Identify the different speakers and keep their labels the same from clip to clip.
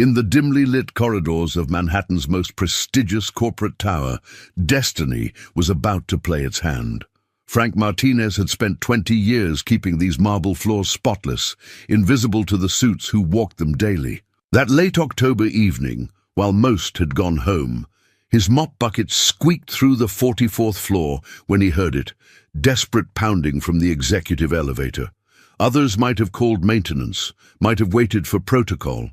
Speaker 1: In the dimly lit corridors of Manhattan's most prestigious corporate tower, destiny was about to play its hand. Frank Martinez had spent 20 years keeping these marble floors spotless, invisible to the suits who walked them daily. That late October evening, while most had gone home, his mop bucket squeaked through the 44th floor when he heard it, desperate pounding from the executive elevator. Others might have called maintenance, might have waited for protocol.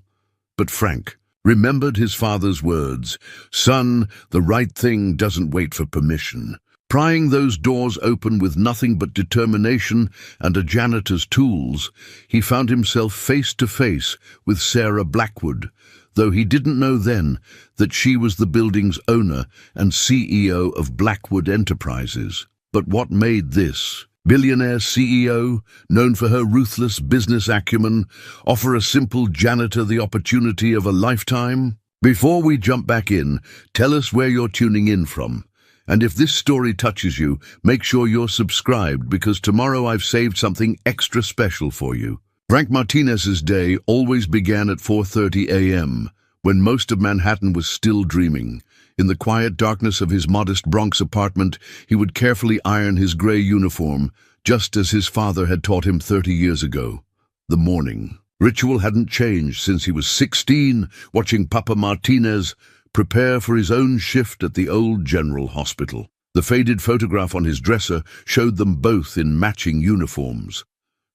Speaker 1: But Frank remembered his father's words, "Son, the right thing doesn't wait for permission." Prying those doors open with nothing but determination and a janitor's tools, he found himself face to face with Sarah Blackwood, though he didn't know then that she was the building's owner and CEO of Blackwood Enterprises. But what made this billionaire CEO, known for her ruthless business acumen, offer a simple janitor the opportunity of a lifetime? Before we jump back in, tell us where you're tuning in from. And if this story touches you, make sure you're subscribed, because tomorrow I've saved something extra special for you. Frank Martinez's day always began at 4:30 a.m., when most of Manhattan was still dreaming. In the quiet darkness of his modest Bronx apartment, he would carefully iron his gray uniform, just as his father had taught him 30 years ago. The morning ritual hadn't changed since he was 16, watching Papa Martinez prepare for his own shift at the old General Hospital. The faded photograph on his dresser showed them both in matching uniforms.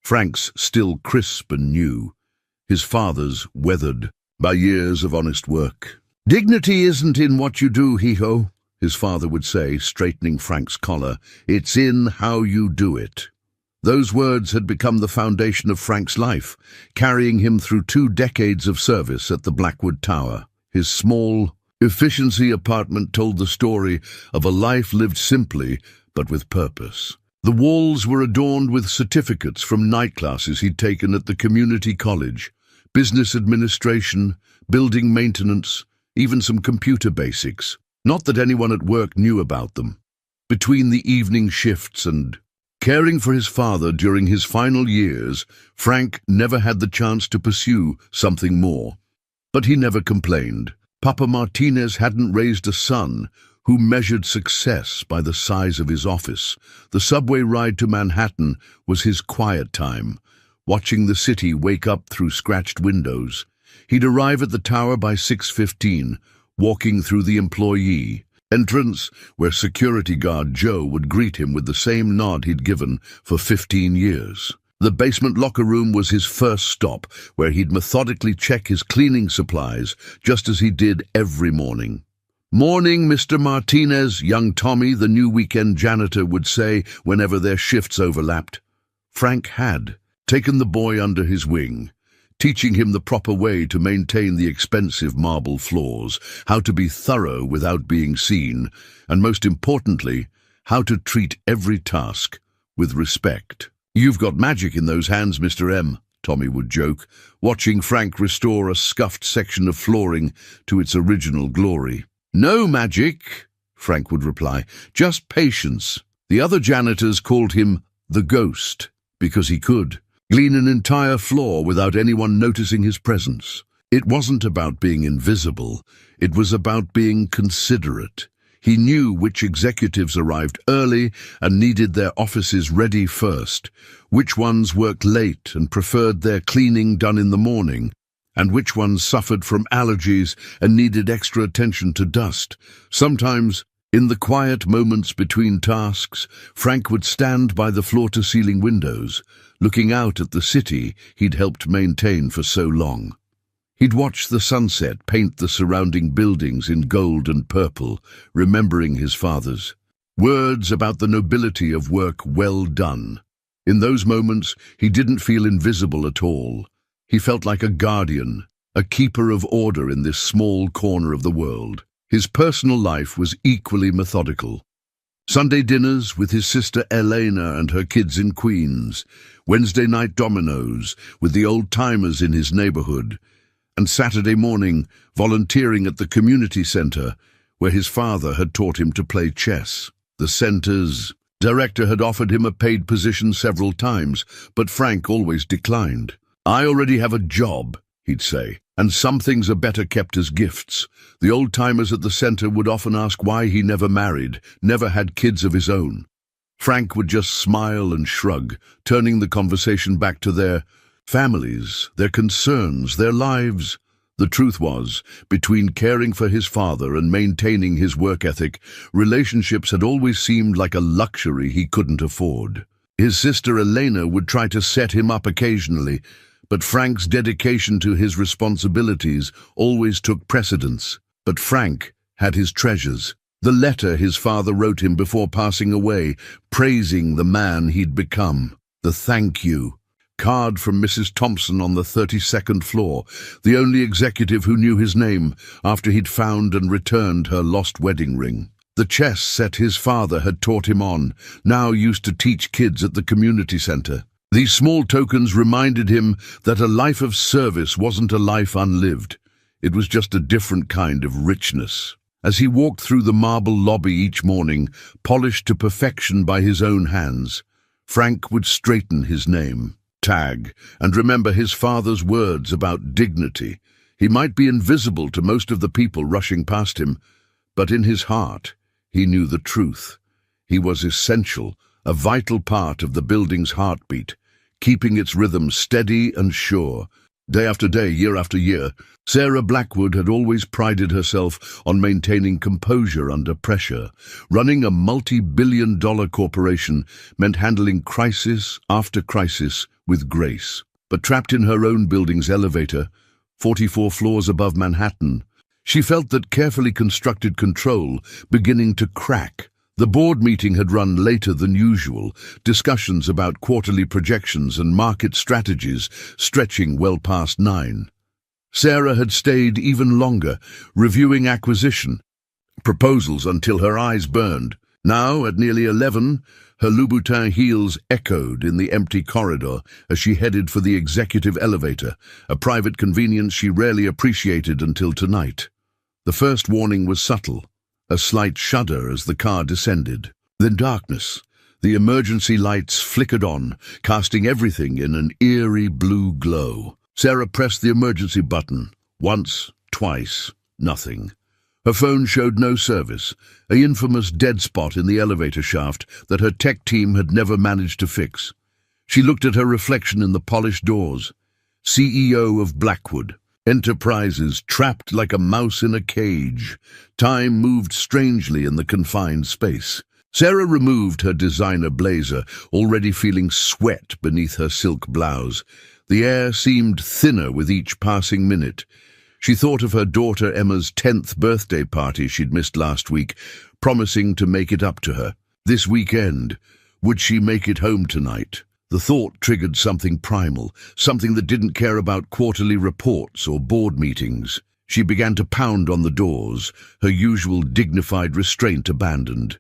Speaker 1: Frank's still crisp and new, his father's weathered by years of honest work. "Dignity isn't in what you do, Hijo," his father would say, straightening Frank's collar. "It's in how you do it." Those words had become the foundation of Frank's life, carrying him through 2 decades of service at the Blackwood Tower. His small, efficiency apartment told the story of a life lived simply, but with purpose. The walls were adorned with certificates from night classes he'd taken at the community college, business administration, building maintenance, even some computer basics. Not that anyone at work knew about them. Between the evening shifts and caring for his father during his final years, Frank never had the chance to pursue something more. But he never complained. Papa Martinez hadn't raised a son who measured success by the size of his office. The subway ride to Manhattan was his quiet time, watching the city wake up through scratched windows. He'd arrive at the tower by 6:15, walking through the employee entrance, where security guard Joe would greet him with the same nod he'd given for 15 years. The basement locker room was his first stop, where he'd methodically check his cleaning supplies, just as he did every morning. "Morning, Mr. Martinez," young Tommy, the new weekend janitor, would say whenever their shifts overlapped. Frank had taken the boy under his wing, teaching him the proper way to maintain the expensive marble floors, how to be thorough without being seen, and most importantly, how to treat every task with respect. "You've got magic in those hands, Mr. M," Tommy would joke, watching Frank restore a scuffed section of flooring to its original glory. "No magic," Frank would reply, "just patience." The other janitors called him the Ghost, because he could clean an entire floor without anyone noticing his presence. It wasn't about being invisible, it was about being considerate. He knew which executives arrived early and needed their offices ready first, which ones worked late and preferred their cleaning done in the morning, and which ones suffered from allergies and needed extra attention to dust. Sometimes, in the quiet moments between tasks, Frank would stand by the floor-to-ceiling windows, looking out at the city he'd helped maintain for so long. He'd watch the sunset paint the surrounding buildings in gold and purple, remembering his father's words about the nobility of work well done. In those moments, he didn't feel invisible at all. He felt like a guardian, a keeper of order in this small corner of the world. His personal life was equally methodical. Sunday dinners with his sister Elena and her kids in Queens, Wednesday night dominoes with the old-timers in his neighborhood, and Saturday morning volunteering at the community center where his father had taught him to play chess. The center's director had offered him a paid position several times, but Frank always declined. "I already have a job," he'd say, and some things are better kept as gifts. The old-timers at the center would often ask why he never married, never had kids of his own. Frank would just smile and shrug, turning the conversation back to their families, their concerns, their lives. The truth was, between caring for his father and maintaining his work ethic, relationships had always seemed like a luxury he couldn't afford. His sister Elena would try to set him up occasionally, but Frank's dedication to his responsibilities always took precedence. But Frank had his treasures. The letter his father wrote him before passing away, praising the man he'd become. The thank you card from Mrs. Thompson on the 32nd floor, the only executive who knew his name after he'd found and returned her lost wedding ring. The chess set his father had taught him on, now used to teach kids at the community center. These small tokens reminded him that a life of service wasn't a life unlived. It was just a different kind of richness. As he walked through the marble lobby each morning, polished to perfection by his own hands, Frank would straighten his name tag and remember his father's words about dignity. He might be invisible to most of the people rushing past him, but in his heart, he knew the truth. He was essential, a vital part of the building's heartbeat, keeping its rhythm steady and sure. Day after day, year after year, Sarah Blackwood had always prided herself on maintaining composure under pressure. Running a multi-billion-dollar corporation meant handling crisis after crisis with grace. But trapped in her own building's elevator, 44 floors above Manhattan, she felt that carefully constructed control beginning to crack. The board meeting had run later than usual, discussions about quarterly projections and market strategies stretching well past 9. Sarah had stayed even longer, reviewing acquisition proposals until her eyes burned. Now, at nearly 11, her Louboutin heels echoed in the empty corridor as she headed for the executive elevator, a private convenience she rarely appreciated until tonight. The first warning was subtle, a slight shudder as the car descended. Then darkness. The emergency lights flickered on, casting everything in an eerie blue glow. Sarah pressed the emergency button. Once, twice, nothing. Her phone showed no service, an infamous dead spot in the elevator shaft that her tech team had never managed to fix. She looked at her reflection in the polished doors. CEO of Blackwood Enterprises, trapped like a mouse in a cage. Time moved strangely in the confined space. Sarah removed her designer blazer, already feeling sweat beneath her silk blouse. The air seemed thinner with each passing minute. She thought of her daughter Emma's 10th birthday party she'd missed last week, promising to make it up to her. This weekend, would she make it home tonight? The thought triggered something primal, something that didn't care about quarterly reports or board meetings. She began to pound on the doors, her usual dignified restraint abandoned.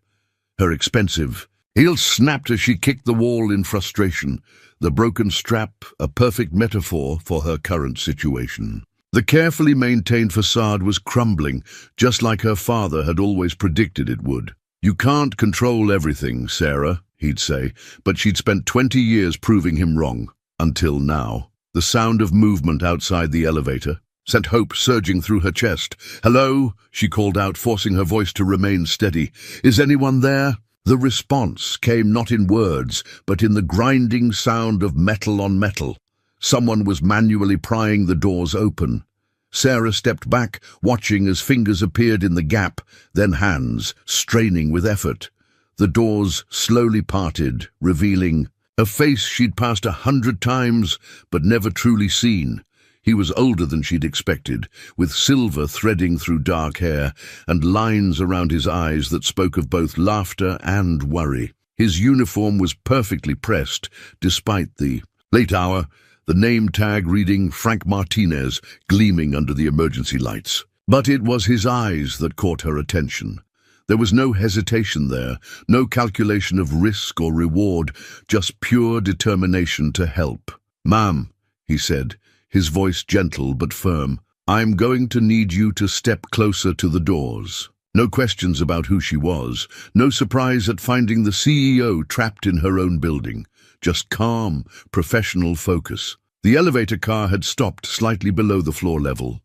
Speaker 1: Her expensive heel snapped as she kicked the wall in frustration, the broken strap a perfect metaphor for her current situation. The carefully maintained facade was crumbling, just like her father had always predicted it would. "You can't control everything, Sarah," he'd say, but she'd spent 20 years proving him wrong. Until now. The sound of movement outside the elevator sent hope surging through her chest. "Hello?" she called out, forcing her voice to remain steady. "Is anyone there?" The response came not in words, but in the grinding sound of metal on metal. Someone was manually prying the doors open. Sarah stepped back, watching as fingers appeared in the gap, then hands, straining with effort. The doors slowly parted, revealing a face she'd passed 100 times, but never truly seen. He was older than she'd expected, with silver threading through dark hair and lines around his eyes that spoke of both laughter and worry. His uniform was perfectly pressed, despite the late hour, the name tag reading Frank Martinez gleaming under the emergency lights. But it was his eyes that caught her attention. There was no hesitation there, no calculation of risk or reward, just pure determination to help. "Ma'am," he said, his voice gentle but firm, "I'm going to need you to step closer to the doors." No questions about who she was, no surprise at finding the CEO trapped in her own building. Just calm, professional focus. The elevator car had stopped slightly below the floor level.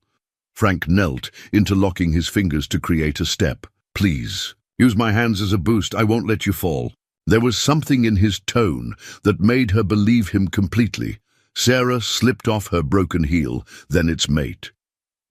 Speaker 1: Frank knelt, interlocking his fingers to create a step. "Please, use my hands as a boost. I won't let you fall." There was something in his tone that made her believe him completely. Sarah slipped off her broken heel, then its mate.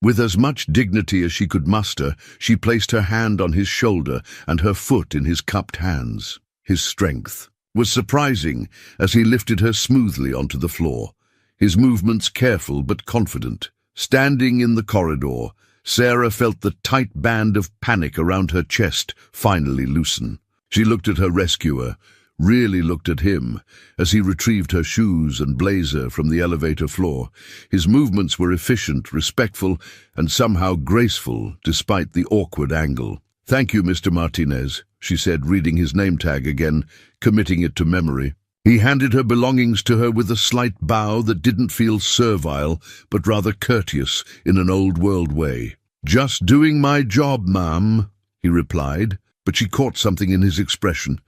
Speaker 1: With as much dignity as she could muster, she placed her hand on his shoulder and her foot in his cupped hands. His strength was surprising as he lifted her smoothly onto the floor, his movements careful but confident. Standing in the corridor, Sarah felt the tight band of panic around her chest finally loosen. She looked at her rescuer, really looked at him, as he retrieved her shoes and blazer from the elevator floor. His movements were efficient, respectful, and somehow graceful, despite the awkward angle. "Thank you, Mr. Martinez," she said, reading his name tag again, committing it to memory. He handed her belongings to her with a slight bow that didn't feel servile, but rather courteous in an old-world way. "Just doing my job, ma'am," he replied, but she caught something in his expression.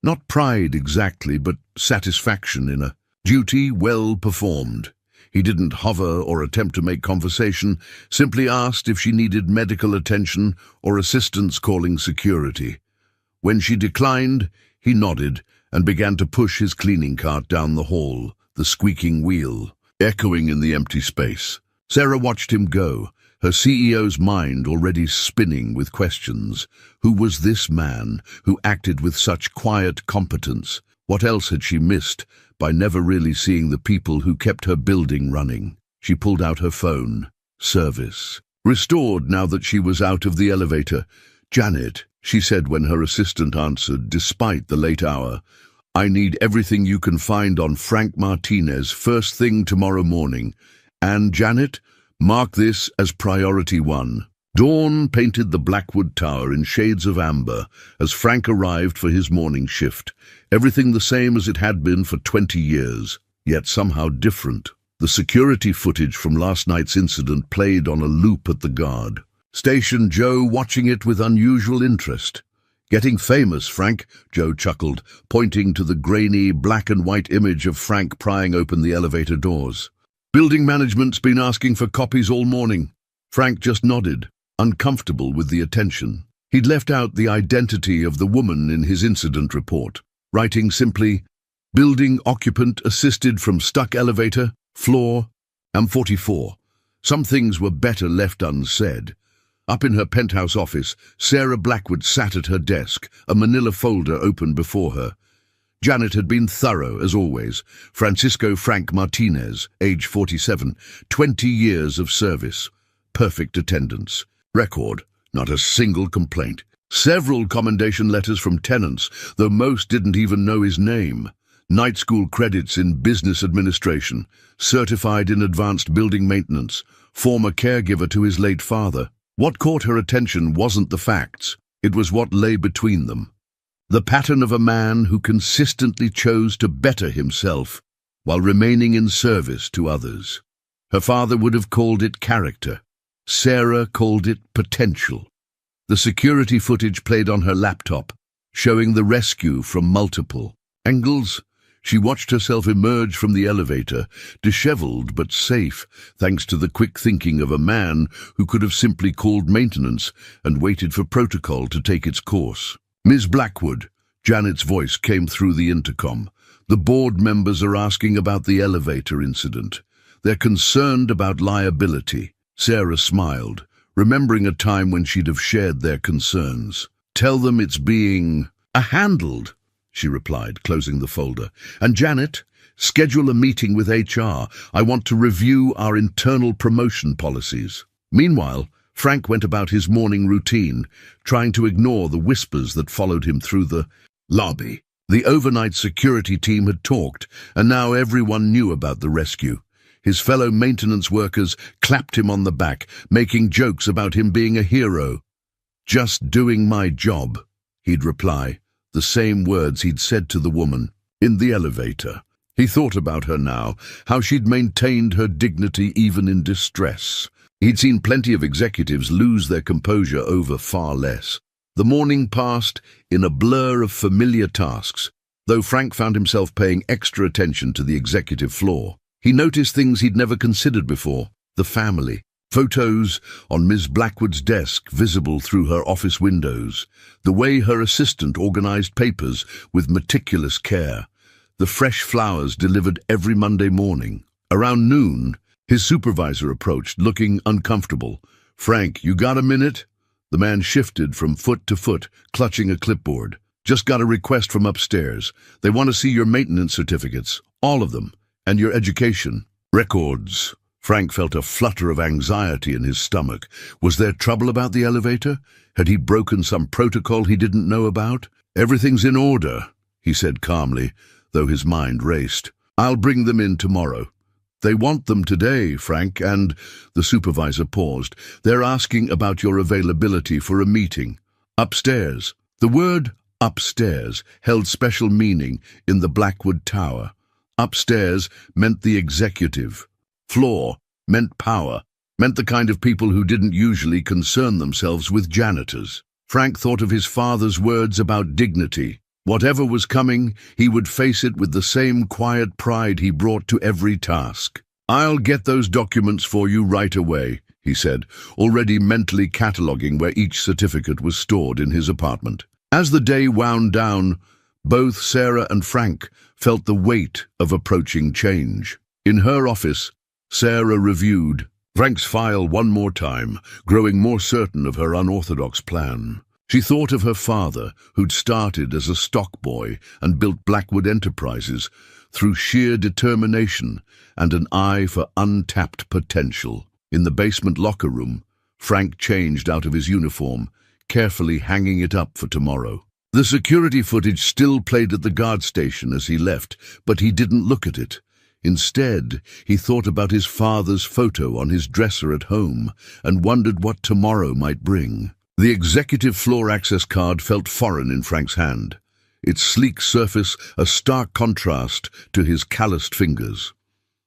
Speaker 1: Not pride exactly, but satisfaction in a duty well performed. He didn't hover or attempt to make conversation, simply asked if she needed medical attention or assistance calling security. When she declined, he nodded and began to push his cleaning cart down the hall, the squeaking wheel echoing in the empty space. Sarah watched him go, her CEO's mind already spinning with questions. Who was this man who acted with such quiet competence? What else had she missed by never really seeing the people who kept her building running? She pulled out her phone. Service restored now that she was out of the elevator. "Janet," she said when her assistant answered, despite the late hour, "I need everything you can find on Frank Martinez first thing tomorrow morning. And, Janet, mark this as priority 1. Dawn painted the Blackwood Tower in shades of amber as Frank arrived for his morning shift. Everything the same as it had been for 20 years, yet somehow different. The security footage from last night's incident played on a loop at the guard. Station Joe watching it with unusual interest. "Getting famous, Frank," Joe chuckled, pointing to the grainy black and white image of Frank prying open the elevator doors. "Building management's been asking for copies all morning." Frank just nodded, uncomfortable with the attention. He'd left out the identity of the woman in his incident report, writing simply, "Building occupant assisted from stuck elevator, floor, M44. Some things were better left unsaid. Up in her penthouse office, Sarah Blackwood sat at her desk, a manila folder open before her. Janet had been thorough, as always. Francisco Frank Martinez, age 47, 20 years of service. Perfect attendance. Record, not a single complaint. Several commendation letters from tenants, though most didn't even know his name. Night school credits in business administration, certified in advanced building maintenance, former caregiver to his late father. What caught her attention wasn't the facts, it was what lay between them. The pattern of a man who consistently chose to better himself while remaining in service to others. Her father would have called it character. Sarah called it potential. The security footage played on her laptop, showing the rescue from multiple angles. She watched herself emerge from the elevator, disheveled but safe, thanks to the quick thinking of a man who could have simply called maintenance and waited for protocol to take its course. "Ms. Blackwood," Janet's voice came through the intercom. "The board members are asking about the elevator incident. They're concerned about liability." Sarah smiled, remembering a time when she'd have shared their concerns. "Tell them it's being handled," she replied, closing the folder. "And Janet, schedule a meeting with HR. I want to review our internal promotion policies." Meanwhile, Frank went about his morning routine, trying to ignore the whispers that followed him through the lobby. The overnight security team had talked, and now everyone knew about the rescue. His fellow maintenance workers clapped him on the back, making jokes about him being a hero. "Just doing my job," he'd reply, the same words he'd said to the woman in the elevator. He thought about her now, how she'd maintained her dignity even in distress. He'd seen plenty of executives lose their composure over far less. The morning passed in a blur of familiar tasks, though Frank found himself paying extra attention to the executive floor. He noticed things he'd never considered before. The family. Photos on Ms. Blackwood's desk visible through her office windows. The way her assistant organized papers with meticulous care. The fresh flowers delivered every Monday morning. Around noon, his supervisor approached, looking uncomfortable. "Frank, you got a minute?" The man shifted from foot to foot, clutching a clipboard. "Just got a request from upstairs. They want to see your maintenance certificates, all of them, and your education records." Frank felt a flutter of anxiety in his stomach. Was there trouble about the elevator? Had he broken some protocol he didn't know about? "Everything's in order," he said calmly, though his mind raced. "I'll bring them in tomorrow." "They want them today, Frank, and—" The supervisor paused. "They're asking about your availability for a meeting. Upstairs." The word upstairs held special meaning in the Blackwood Tower. Upstairs meant the executive. Floor meant power, meant the kind of people who didn't usually concern themselves with janitors. Frank thought of his father's words about dignity. Whatever was coming, he would face it with the same quiet pride he brought to every task. "I'll get those documents for you right away," he said, already mentally cataloguing where each certificate was stored in his apartment. As the day wound down, both Sarah and Frank felt the weight of approaching change. In her office, Sarah reviewed Frank's file one more time, growing more certain of her unorthodox plan. She thought of her father, who'd started as a stock boy and built Blackwood Enterprises through sheer determination and an eye for untapped potential. In the basement locker room, Frank changed out of his uniform, carefully hanging it up for tomorrow. The security footage still played at the guard station as he left, but he didn't look at it. Instead, he thought about his father's photo on his dresser at home and wondered what tomorrow might bring. The executive floor access card felt foreign in Frank's hand, its sleek surface a stark contrast to his calloused fingers.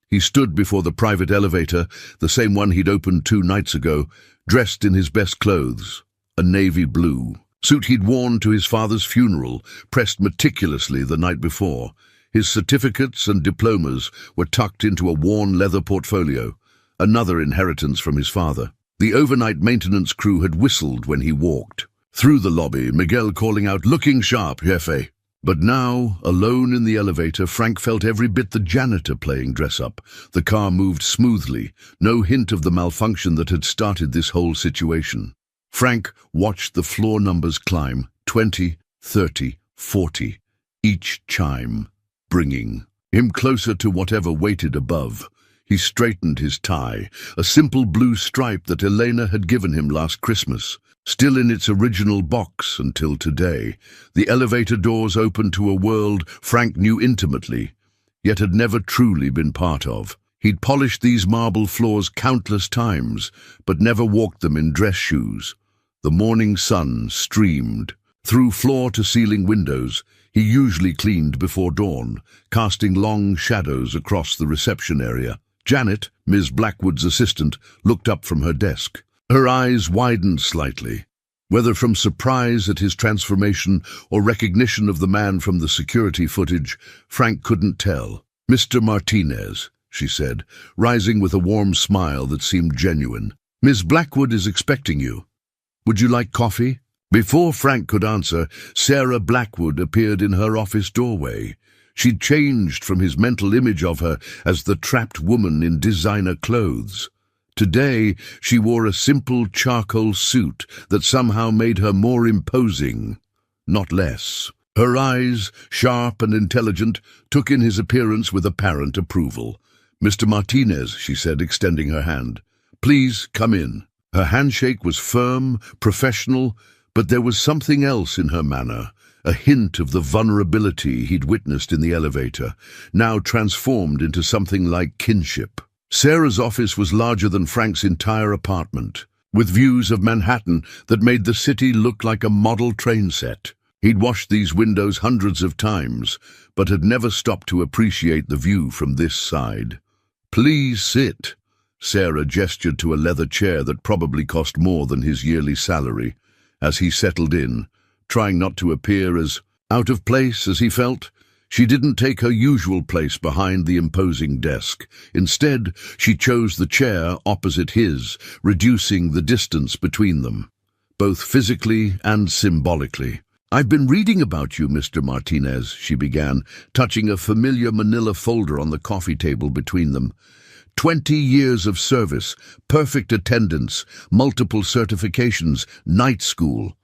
Speaker 1: He stood before the private elevator, the same one he'd opened 2 nights ago, dressed in his best clothes, a navy blue suit he'd worn to his father's funeral, pressed meticulously the night before. His certificates and diplomas were tucked into a worn leather portfolio, another inheritance from his father. The overnight maintenance crew had whistled when he walked. Through the lobby, Miguel calling out, "Looking sharp, jefe." But now, alone in the elevator, Frank felt every bit the janitor playing dress-up. The car moved smoothly, no hint of the malfunction that had started this whole situation. Frank watched the floor numbers climb, 20, 30, 40, each chime bringing him closer to whatever waited above. He straightened his tie, a simple blue stripe that Elena had given him last Christmas, still in its original box until today. The elevator doors opened to a world Frank knew intimately, yet had never truly been part of. He'd polished these marble floors countless times, but never walked them in dress shoes. The morning sun streamed through floor-to-ceiling windows. He usually cleaned before dawn, casting long shadows across the reception area. Janet, Ms. Blackwood's assistant, looked up from her desk. Her eyes widened slightly, whether from surprise at his transformation or recognition of the man from the security footage, Frank couldn't tell. "Mr. Martinez," she said, rising with a warm smile that seemed genuine. "Ms. Blackwood is expecting you. Would you like coffee?" Before Frank could answer, Sarah Blackwood appeared in her office doorway. She'd changed from his mental image of her as the trapped woman in designer clothes. Today, she wore a simple charcoal suit that somehow made her more imposing, not less. Her eyes, sharp and intelligent, took in his appearance with apparent approval. "Mr. Martinez," she said, extending her hand. "Please come in." Her handshake was firm, professional, but there was something else in her manner, a hint of the vulnerability he'd witnessed in the elevator, now transformed into something like kinship. Sarah's office was larger than Frank's entire apartment, with views of Manhattan that made the city look like a model train set. He'd washed these windows hundreds of times, but had never stopped to appreciate the view from this side. "Please sit." Sarah gestured to a leather chair that probably cost more than his yearly salary. As he settled in, trying not to appear as out of place as he felt, She didn't take her usual place behind the imposing desk. Instead, she chose the chair opposite his, reducing the distance between them, both physically and symbolically. "I've been reading about you, Mr. Martinez," she began, touching a familiar manila folder on the coffee table between them. 20 years of service, perfect attendance, multiple certifications, night school."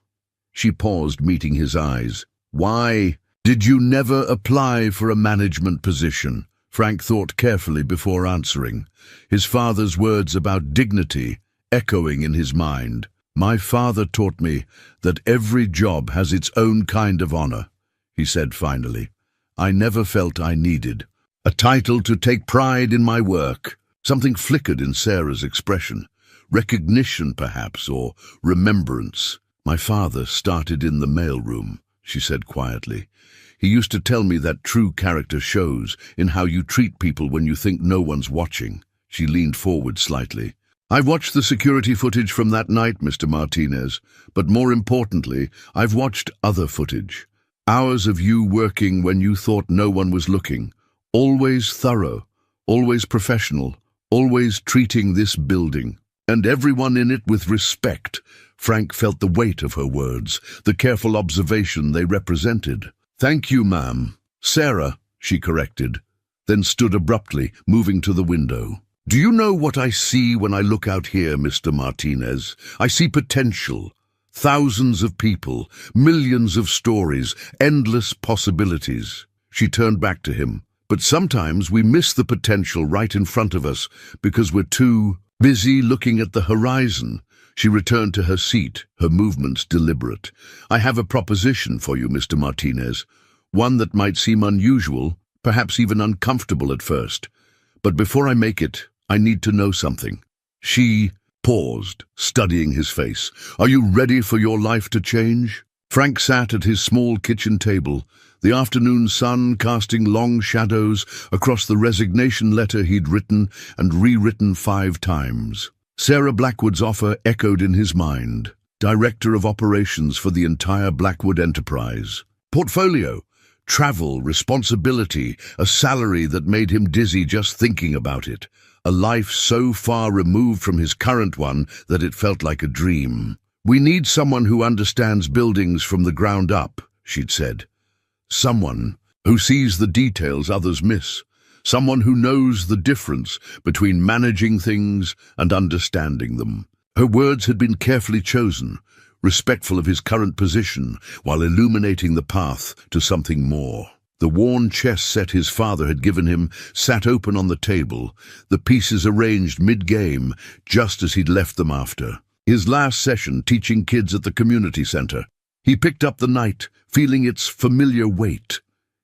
Speaker 1: She paused, meeting his eyes. "Why did you never apply for a management position?" Frank thought carefully before answering, his father's words about dignity echoing in his mind. "My father taught me that every job has its own kind of honor," he said finally. "I never felt I needed a title to take pride in my work." Something flickered in Sarah's expression. Recognition, perhaps, or remembrance. "My father started in the mailroom," she said quietly. "He used to tell me that true character shows in how you treat people when you think no one's watching." She leaned forward slightly. "I've watched the security footage from that night, Mr. Martinez, but more importantly, I've watched other footage. Hours of you working when you thought no one was looking. Always thorough, always professional, always treating this building and everyone in it with respect." Frank felt the weight of her words, the careful observation they represented. "Thank you, ma'am." "Sarah," she corrected, then stood abruptly, moving to the window. "Do you know what I see when I look out here, Mr. Martinez? I see potential. Thousands of people, millions of stories, endless possibilities." She turned back to him. "But sometimes we miss the potential right in front of us because we're too busy looking at the horizon." She returned to her seat, her movements deliberate. "I have a proposition for you, Mr. Martinez. One that might seem unusual, perhaps even uncomfortable at first. But before I make it, I need to know something." She paused, studying his face. "Are you ready for your life to change?" Frank sat at his small kitchen table, the afternoon sun casting long shadows across the resignation letter he'd written and rewritten 5 times. Sarah Blackwood's offer echoed in his mind. Director of Operations for the entire Blackwood enterprise. Portfolio, travel, responsibility, a salary that made him dizzy just thinking about it. A life so far removed from his current one that it felt like a dream. "We need someone who understands buildings from the ground up," she'd said. "Someone who sees the details others miss. Someone who knows the difference between managing things and understanding them." Her words had been carefully chosen, respectful of his current position, while illuminating the path to something more. The worn chess set his father had given him sat open on the table, the pieces arranged mid-game, just as he'd left them after. His last session teaching kids at the community center. He picked up the night, feeling its familiar weight.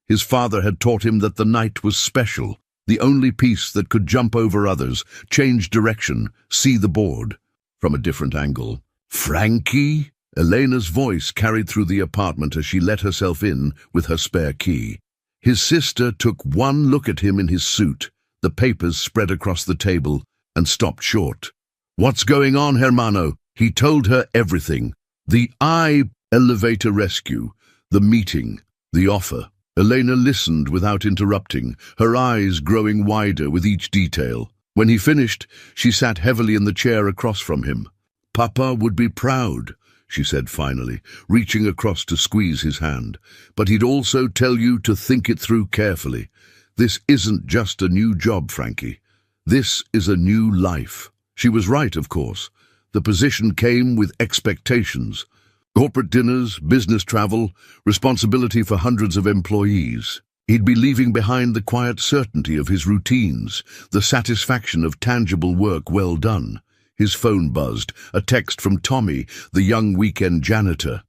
Speaker 1: His father had taught him that the night was special, the only piece that could jump over others, change direction, see the board from a different angle. "Frankie?" Elena's voice carried through the apartment as she let herself in with her spare key. His sister took one look at him in his suit, the papers spread across the table, and stopped short. "What's going on, hermano?" He told her everything. The elevator rescue, the meeting, the offer. Elena listened without interrupting, her eyes growing wider with each detail. When he finished, she sat heavily in the chair across from him. "Papa would be proud," she said finally, reaching across to squeeze his hand. "But he'd also tell you to think it through carefully. This isn't just a new job, Frankie. This is a new life." She was right, of course. The position came with expectations. Corporate dinners, business travel, responsibility for hundreds of employees. He'd be leaving behind the quiet certainty of his routines, the satisfaction of tangible work well done. His phone buzzed, a text from Tommy, the young weekend janitor.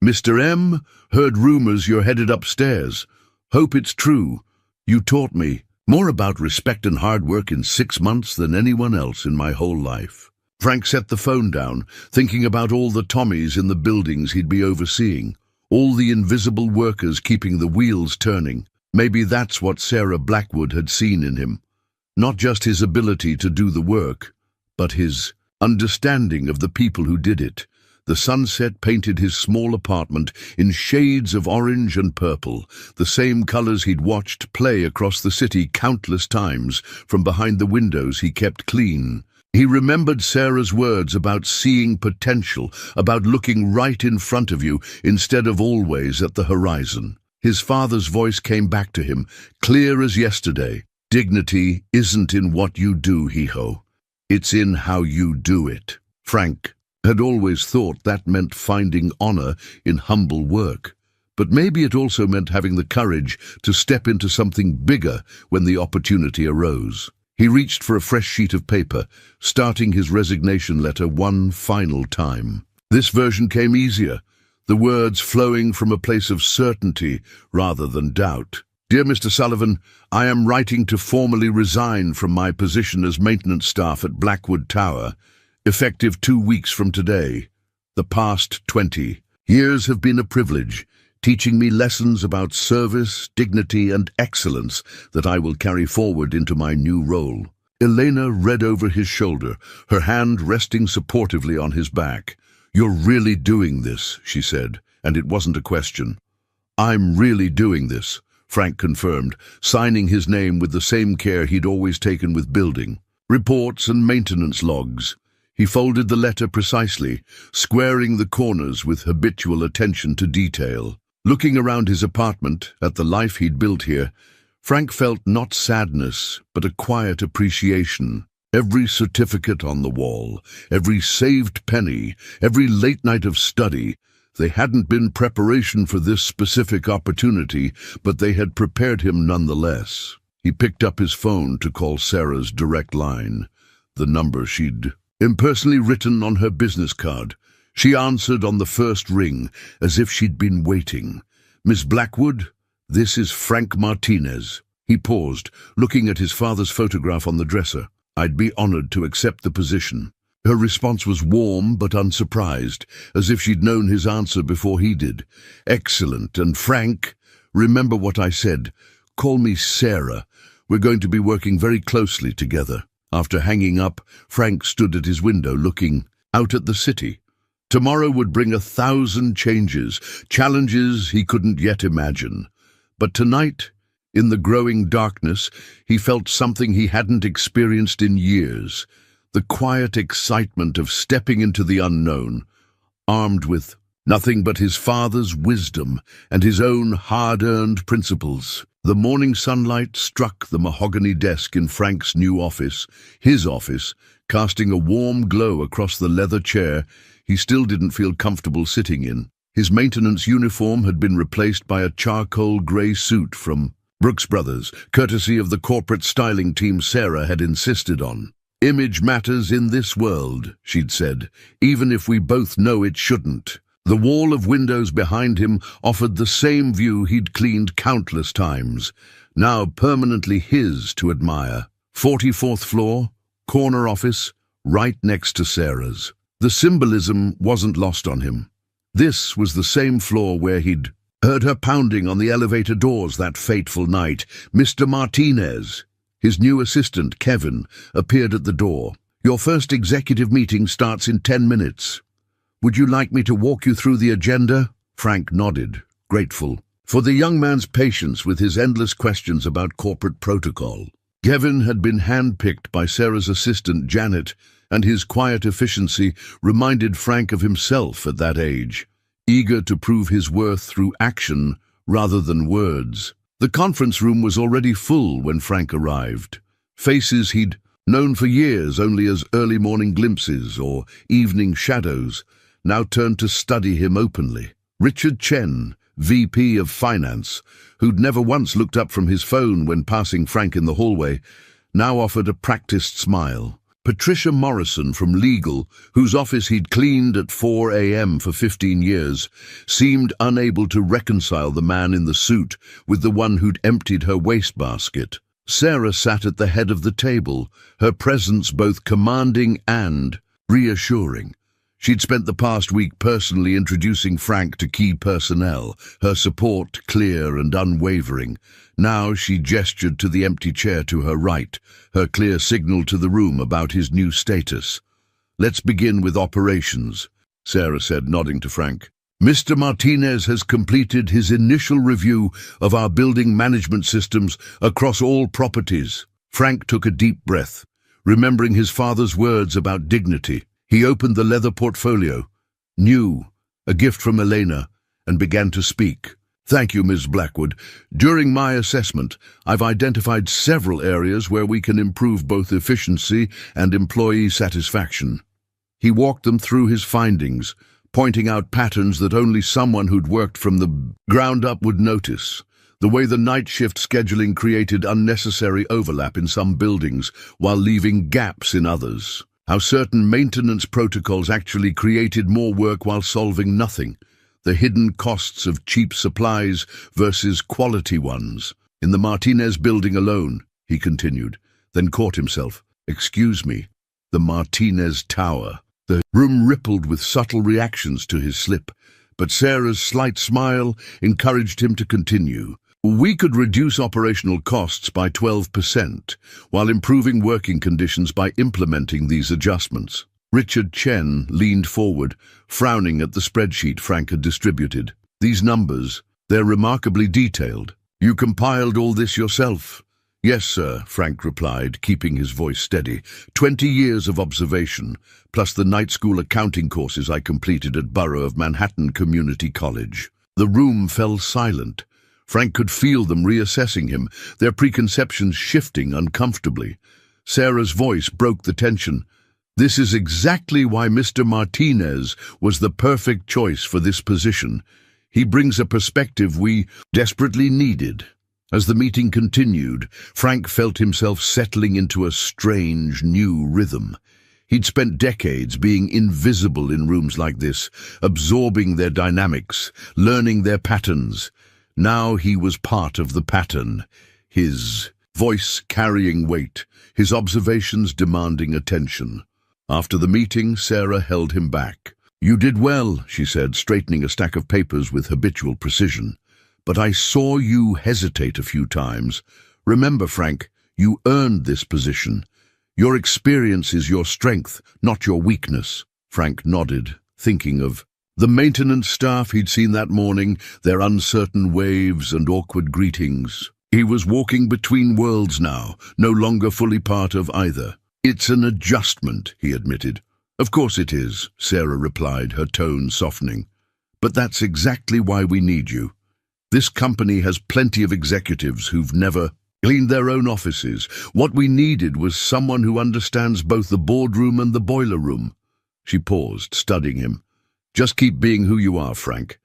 Speaker 1: "Mr. M, heard rumors you're headed upstairs. Hope it's true. You taught me more about respect and hard work in 6 months than anyone else in my whole life." Frank set the phone down, thinking about all the Tommies in the buildings he'd be overseeing, all the invisible workers keeping the wheels turning. Maybe that's what Sarah Blackwood had seen in him. Not just his ability to do the work, but his understanding of the people who did it, The sunset painted his small apartment in shades of orange and purple, the same colors he'd watched play across the city countless times from behind the windows he kept clean. He remembered Sarah's words about seeing potential, about looking right in front of you instead of always at the horizon. His father's voice came back to him, clear as yesterday. Dignity isn't in what you do, Hijo. It's in how you do it. Frank had always thought that meant finding honor in humble work. But maybe it also meant having the courage to step into something bigger when the opportunity arose. He reached for a fresh sheet of paper, starting his resignation letter one final time. This version came easier, the words flowing from a place of certainty rather than doubt. Dear Mr. Sullivan, I am writing to formally resign from my position as maintenance staff at Blackwood Tower, effective 2 weeks from today. The past 20 years have been a privilege, teaching me lessons about service, dignity, and excellence that I will carry forward into my new role. Elena read over his shoulder, her hand resting supportively on his back. You're really doing this, she said, and it wasn't a question. I'm really doing this, Frank confirmed, signing his name with the same care he'd always taken with building. Reports and maintenance logs. He folded the letter precisely, squaring the corners with habitual attention to detail. Looking around his apartment, at the life he'd built here, Frank felt not sadness, but a quiet appreciation. Every certificate on the wall, every saved penny, every late night of study, they hadn't been preparation for this specific opportunity, but they had prepared him nonetheless. He picked up his phone to call Sarah's direct line, the number she'd impersonally written on her business card. She answered on the first ring, as if she'd been waiting. Miss Blackwood, this is Frank Martinez. He paused, looking at his father's photograph on the dresser. I'd be honored to accept the position. Her response was warm but unsurprised, as if she'd known his answer before he did. Excellent. And Frank, remember what I said. Call me Sarah. We're going to be working very closely together. After hanging up, Frank stood at his window looking out at the city. Tomorrow would bring 1,000 changes, challenges he couldn't yet imagine. But tonight, in the growing darkness, he felt something he hadn't experienced in years. The quiet excitement of stepping into the unknown, armed with nothing but his father's wisdom and his own hard-earned principles. The morning sunlight struck the mahogany desk in Frank's new office, his office, casting a warm glow across the leather chair he still didn't feel comfortable sitting in. His maintenance uniform had been replaced by a charcoal grey suit from Brooks Brothers, courtesy of the corporate styling team Sarah had insisted on. Image matters in this world, she'd said, even if we both know it shouldn't. The wall of windows behind him offered the same view he'd cleaned countless times, now permanently his to admire. 44th floor, corner office, right next to Sarah's. The symbolism wasn't lost on him. This was the same floor where he'd heard her pounding on the elevator doors that fateful night. Mr. Martinez, his new assistant, Kevin, appeared at the door. Your first executive meeting starts in 10 minutes. Would you like me to walk you through the agenda? Frank nodded, grateful for the young man's patience with his endless questions about corporate protocol. Kevin had been handpicked by Sarah's assistant, Janet, and his quiet efficiency reminded Frank of himself at that age, eager to prove his worth through action rather than words. The conference room was already full when Frank arrived. Faces he'd known for years only as early morning glimpses or evening shadows, now turned to study him openly. Richard Chen, VP of Finance, who'd never once looked up from his phone when passing Frank in the hallway, now offered a practiced smile. Patricia Morrison from Legal, whose office he'd cleaned at 4 a.m. for 15 years, seemed unable to reconcile the man in the suit with the one who'd emptied her wastebasket. Sarah sat at the head of the table, her presence both commanding and reassuring. She'd spent the past week personally introducing Frank to key personnel, her support clear and unwavering. Now she gestured to the empty chair to her right, her clear signal to the room about his new status. Let's begin with operations. Sarah said, nodding to Frank. Mr. Martinez has completed his initial review of our building management systems across all properties. Frank took a deep breath, remembering his father's words about dignity. He opened the leather portfolio, new, a gift from Elena, and began to speak. Thank you, Ms. Blackwood. During my assessment, I've identified several areas where we can improve both efficiency and employee satisfaction. He walked them through his findings, pointing out patterns that only someone who'd worked from the ground up would notice. The way the night shift scheduling created unnecessary overlap in some buildings while leaving gaps in others. How certain maintenance protocols actually created more work while solving nothing. The hidden costs of cheap supplies versus quality ones. In the Martinez building alone, he continued, then caught himself. Excuse me, the Martinez Tower. The room rippled with subtle reactions to his slip, but Sarah's slight smile encouraged him to continue. We could reduce operational costs by 12%, while improving working conditions by implementing these adjustments. Richard Chen leaned forward, frowning at the spreadsheet Frank had distributed. These numbers, they're remarkably detailed. You compiled all this yourself? Yes, sir, Frank replied, keeping his voice steady. 20 years of observation, plus the night school accounting courses I completed at Borough of Manhattan Community College. The room fell silent. Frank could feel them reassessing him, their preconceptions shifting uncomfortably. Sarah's voice broke the tension. This is exactly why Mr. Martinez was the perfect choice for this position. He brings a perspective we desperately needed. As the meeting continued, Frank felt himself settling into a strange, new rhythm. He'd spent decades being invisible in rooms like this, absorbing their dynamics, learning their patterns. Now he was part of the pattern, his voice carrying weight, his observations demanding attention. After the meeting, Sarah held him back. You did well, she said, straightening a stack of papers with habitual precision. But I saw you hesitate a few times. Remember, Frank, you earned this position. Your experience is your strength, not your weakness. Frank nodded, thinking of the maintenance staff he'd seen that morning, their uncertain waves and awkward greetings. He was walking between worlds now, no longer fully part of either. It's an adjustment, he admitted. Of course it is, Sarah replied, her tone softening. But that's exactly why we need you. This company has plenty of executives who've never cleaned their own offices. What we needed was someone who understands both the boardroom and the boiler room. She paused, studying him. Just keep being who you are, Frank.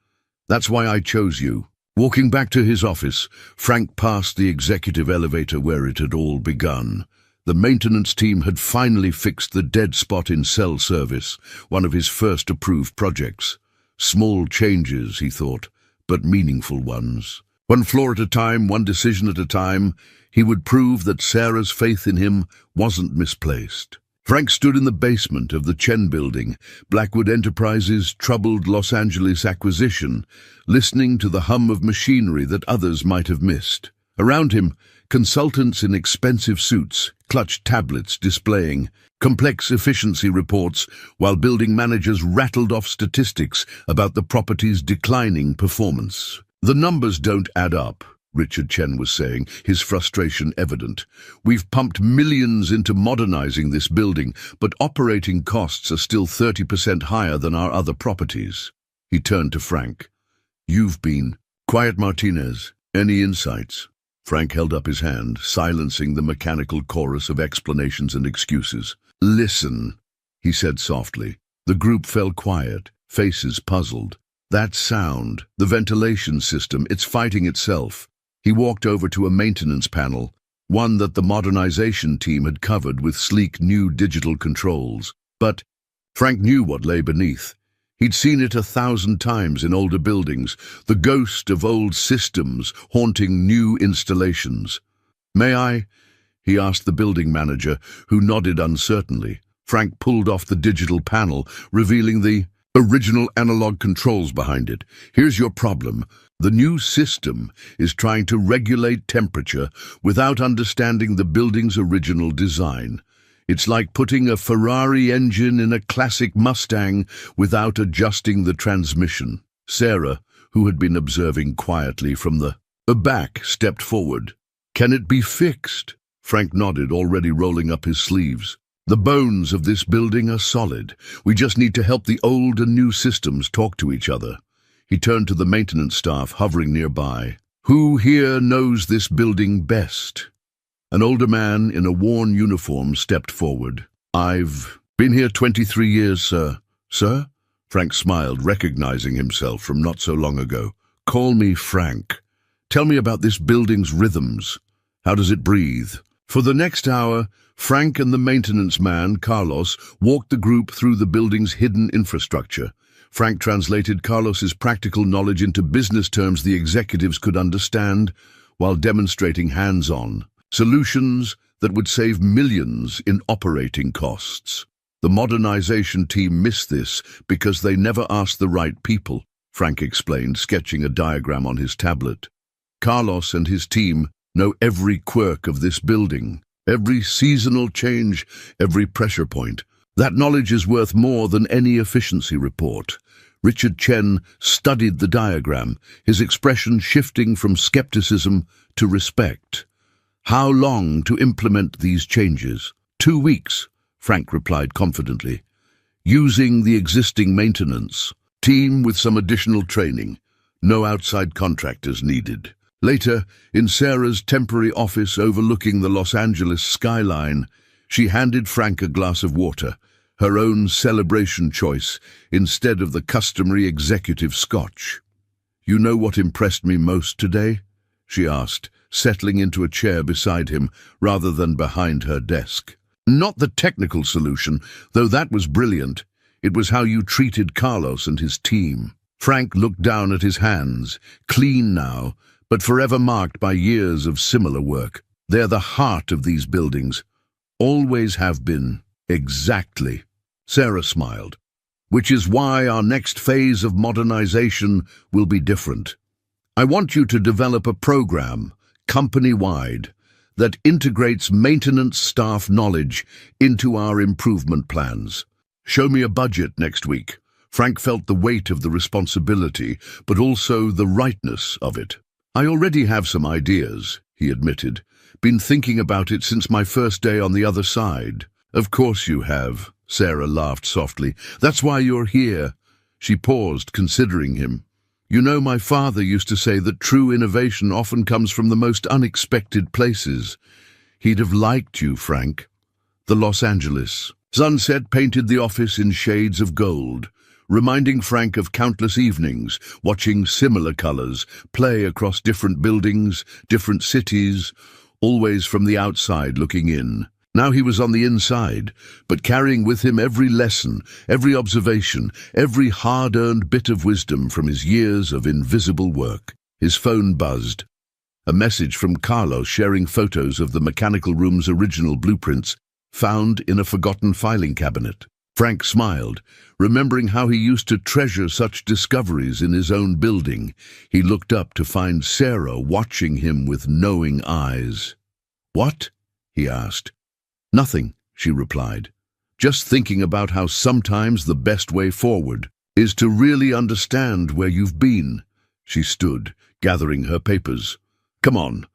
Speaker 1: That's why I chose you. Walking back to his office, Frank passed the executive elevator where it had all begun. The maintenance team had finally fixed the dead spot in cell service, one of his first approved projects. Small changes, he thought, but meaningful ones. One floor at a time, one decision at a time, he would prove that Sarah's faith in him wasn't misplaced. Frank stood in the basement of the Chen building, Blackwood Enterprises' troubled Los Angeles acquisition, listening to the hum of machinery that others might have missed. Around him, consultants in expensive suits clutched tablets displaying complex efficiency reports, while building managers rattled off statistics about the property's declining performance. The numbers don't add up, Richard Chen was saying, his frustration evident. We've pumped millions into modernizing this building, but operating costs are still 30% higher than our other properties. He turned to Frank. You've been quiet, Martinez. Any insights? Frank held up his hand, silencing the mechanical chorus of explanations and excuses. Listen, he said softly. The group fell quiet, faces puzzled. That sound, the ventilation system, it's fighting itself. He walked over to a maintenance panel, one that the modernization team had covered with sleek new digital controls. But Frank knew what lay beneath. He'd seen it 1,000 times in older buildings, the ghost of old systems haunting new installations. May I? He asked the building manager, who nodded uncertainly. Frank pulled off the digital panel, revealing the original analog controls behind it. Here's your problem. The new system is trying to regulate temperature without understanding the building's original design. It's like putting a Ferrari engine in a classic Mustang without adjusting the transmission. Sarah, who had been observing quietly from the back, stepped forward. "Can it be fixed?" Frank nodded, already rolling up his sleeves. "The bones of this building are solid. We just need to help the old and new systems talk to each other." He turned to the maintenance staff hovering nearby. "Who here knows this building best?" An older man in a worn uniform stepped forward. "I've been here 23 years, sir." "Sir?" Frank smiled, recognizing himself from not so long ago. "Call me Frank. Tell me about this building's rhythms. How does it breathe?" For the next hour, Frank and the maintenance man, Carlos, walked the group through the building's hidden infrastructure. Frank translated Carlos's practical knowledge into business terms the executives could understand, while demonstrating hands-on solutions that would save millions in operating costs. The modernization team missed this because they never asked the right people, Frank explained, sketching a diagram on his tablet. Carlos and his team know every quirk of this building, every seasonal change, every pressure point. That knowledge is worth more than any efficiency report. Richard Chen studied the diagram, his expression shifting from skepticism to respect. "How long to implement these changes?" 2 weeks, Frank replied confidently. "Using the existing maintenance team with some additional training. No outside contractors needed." Later, in Sarah's temporary office overlooking the Los Angeles skyline, she handed Frank a glass of water, her own celebration choice instead of the customary executive scotch. "You know what impressed me most today?" she asked, settling into a chair beside him rather than behind her desk. "Not the technical solution, though that was brilliant. It was how you treated Carlos and his team." Frank looked down at his hands, clean now, but forever marked by years of similar work. "They're the heart of these buildings. Always have been." "Exactly," Sarah smiled. "Which is why our next phase of modernization will be different. I want you to develop a program, company-wide, that integrates maintenance staff knowledge into our improvement plans. Show me a budget next week." Frank felt the weight of the responsibility, but also the rightness of it. "I already have some ideas," he admitted. "Been thinking about it since my first day on the other side." "Of course you have," Sarah laughed softly. "That's why you're here." She paused, considering him. "You know, my father used to say that true innovation often comes from the most unexpected places." He'd have liked you, Frank. The Los Angeles sunset painted the office in shades of gold, reminding Frank of countless evenings, watching similar colors play across different buildings, different cities, always from the outside looking in. Now he was on the inside, but carrying with him every lesson, every observation, every hard-earned bit of wisdom from his years of invisible work. His phone buzzed. A message from Carlos sharing photos of the mechanical room's original blueprints, found in a forgotten filing cabinet. Frank smiled, remembering how he used to treasure such discoveries in his own building. He looked up to find Sarah watching him with knowing eyes. "What?" he asked. "Nothing," she replied. "Just thinking about how sometimes the best way forward is to really understand where you've been." She stood, gathering her papers. "Come on,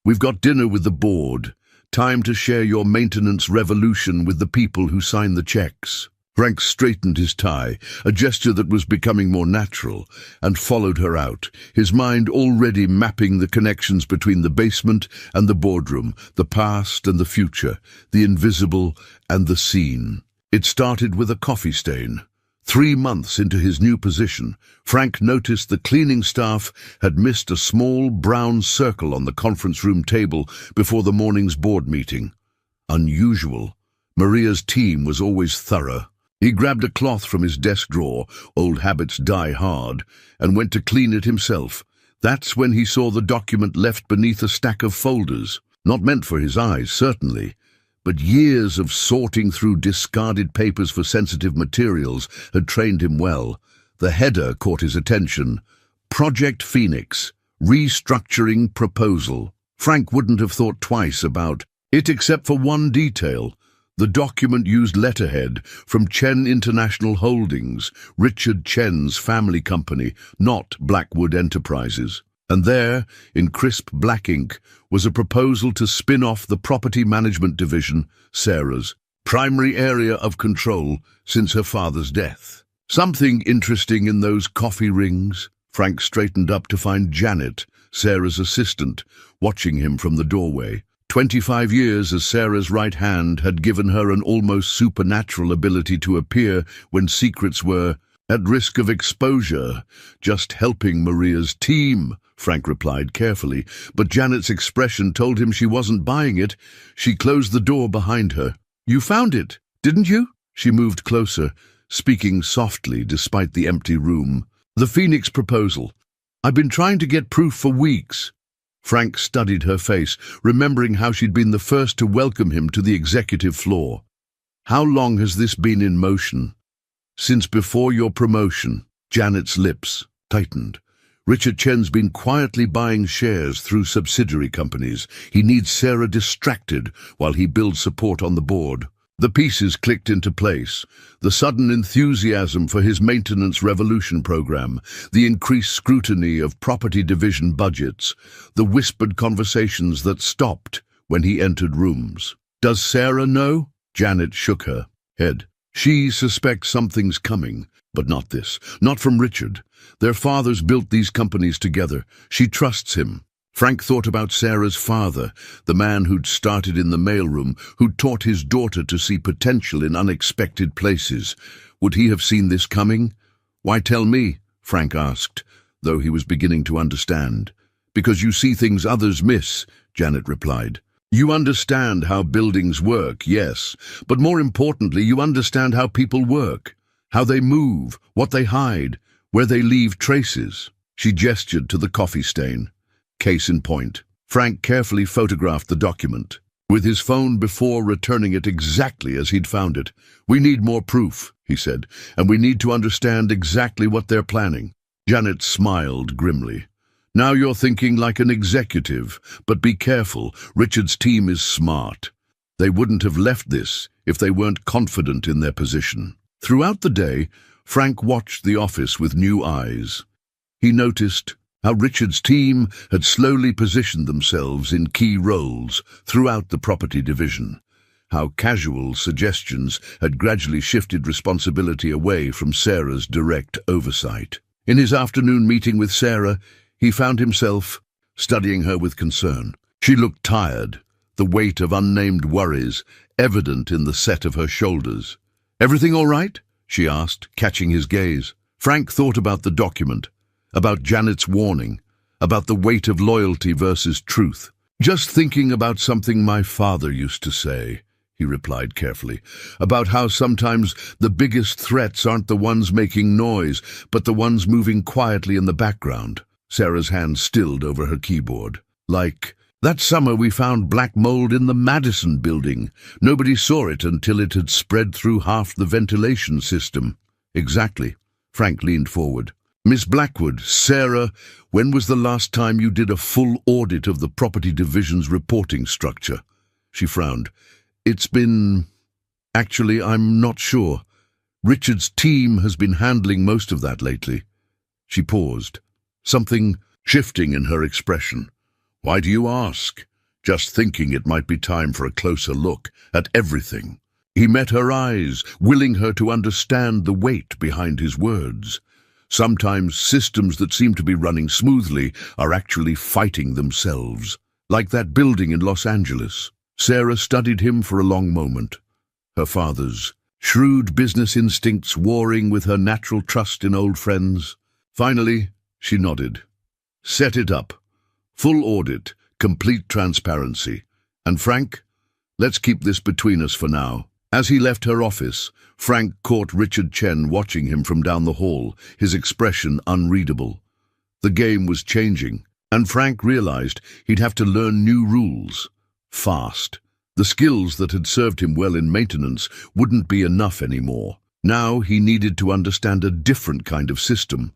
Speaker 1: we've got dinner with the board. Time to share your maintenance revolution with the people who sign the checks." Frank straightened his tie, a gesture that was becoming more natural, and followed her out, his mind already mapping the connections between the basement and the boardroom, the past and the future, the invisible and the seen. It started with a coffee stain. 3 months into his new position, Frank noticed the cleaning staff had missed a small brown circle on the conference room table before the morning's board meeting. Unusual. Maria's team was always thorough. He grabbed a cloth from his desk drawer, old habits die hard, and went to clean it himself. That's when he saw the document left beneath a stack of folders. Not meant for his eyes, certainly, but years of sorting through discarded papers for sensitive materials had trained him well. The header caught his attention. Project Phoenix, Restructuring Proposal. Frank wouldn't have thought twice about it except for one detail. The document used letterhead from Chen International Holdings, Richard Chen's family company, not Blackwood Enterprises. And there, in crisp black ink, was a proposal to spin off the property management division, Sarah's primary area of control since her father's death. Something interesting in those coffee rings. Frank straightened up to find Janet, Sarah's assistant, watching him from the doorway. 25 years as Sarah's right hand had given her an almost supernatural ability to appear when secrets were at risk of exposure. Just helping Maria's team, Frank replied carefully, but Janet's expression told him she wasn't buying it. She closed the door behind her. "You found it, didn't you?" She moved closer, speaking softly despite the empty room. "The Phoenix proposal. I've been trying to get proof for weeks." Frank studied her face, remembering how she'd been the first to welcome him to the executive floor. "How long has this been in motion?" "Since before your promotion." Janet's lips tightened. "Richard Chen's been quietly buying shares through subsidiary companies. He needs Sarah distracted while he builds support on the board." The pieces clicked into place. The sudden enthusiasm for his maintenance revolution program, the increased scrutiny of property division budgets, the whispered conversations that stopped when he entered rooms. "Does Sarah know?" Janet shook her head. "She suspects something's coming, but not this. Not from Richard. Their fathers built these companies together. She trusts him." Frank thought about Sarah's father, the man who'd started in the mailroom, who'd taught his daughter to see potential in unexpected places. Would he have seen this coming? "Why tell me?" Frank asked, though he was beginning to understand. "Because you see things others miss," Janet replied. "You understand how buildings work, yes, but more importantly, you understand how people work, how they move, what they hide, where they leave traces." She gestured to the coffee stain. Case in point. Frank carefully photographed the document, with his phone before returning it exactly as he'd found it. "We need more proof," he said, "and we need to understand exactly what they're planning." Janet smiled grimly. "Now you're thinking like an executive, but be careful. Richard's team is smart. They wouldn't have left this if they weren't confident in their position." Throughout the day, Frank watched the office with new eyes. He noticed how Richard's team had slowly positioned themselves in key roles throughout the property division, how casual suggestions had gradually shifted responsibility away from Sarah's direct oversight. In his afternoon meeting with Sarah, he found himself studying her with concern. She looked tired, the weight of unnamed worries evident in the set of her shoulders. "Everything all right?" she asked, catching his gaze. Frank thought about the document, about Janet's warning, about the weight of loyalty versus truth. "Just thinking about something my father used to say," he replied carefully, "about how sometimes the biggest threats aren't the ones making noise, but the ones moving quietly in the background." Sarah's hand stilled over her keyboard. "Like, that summer we found black mold in the Madison building. Nobody saw it until it had spread through half the ventilation system." "Exactly." Frank leaned forward. "Miss Blackwood, Sarah, when was the last time you did a full audit of the property division's reporting structure?" She frowned. "It's been... Actually, I'm not sure. Richard's team has been handling most of that lately." She paused, something shifting in her expression. "Why do you ask?" "Just thinking it might be time for a closer look at everything." He met her eyes, willing her to understand the weight behind his words. Sometimes systems that seem to be running smoothly are actually fighting themselves, like that building in Los Angeles. Sarah studied him for a long moment, her father's shrewd business instincts warring with her natural trust in old friends. Finally, she nodded. "Set it up. Full audit, complete transparency. And Frank, let's keep this between us for now." As he left her office, Frank caught Richard Chen watching him from down the hall, his expression unreadable. The game was changing, and Frank realized he'd have to learn new rules. Fast. The skills that had served him well in maintenance wouldn't be enough anymore. Now he needed to understand a different kind of system,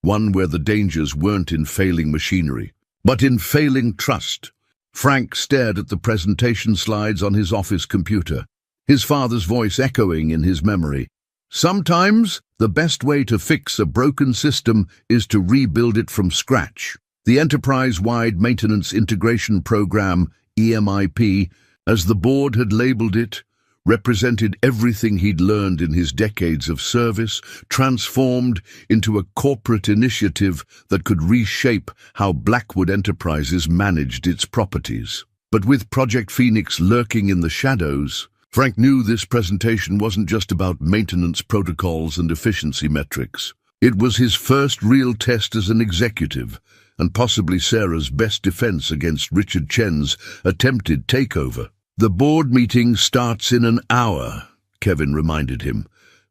Speaker 1: one where the dangers weren't in failing machinery, but in failing trust. Frank stared at the presentation slides on his office computer. his father's voice echoing in his memory. Sometimes, the best way to fix a broken system is to rebuild it from scratch. The Enterprise-Wide Maintenance Integration Program, EMIP, as the board had labeled it, represented everything he'd learned in his decades of service, transformed into a corporate initiative that could reshape how Blackwood Enterprises managed its properties. But with Project Phoenix lurking in the shadows, Frank knew this presentation wasn't just about maintenance protocols and efficiency metrics. It was his first real test as an executive, and possibly Sarah's best defense against Richard Chen's attempted takeover. "The board meeting starts in an hour," Kevin reminded him,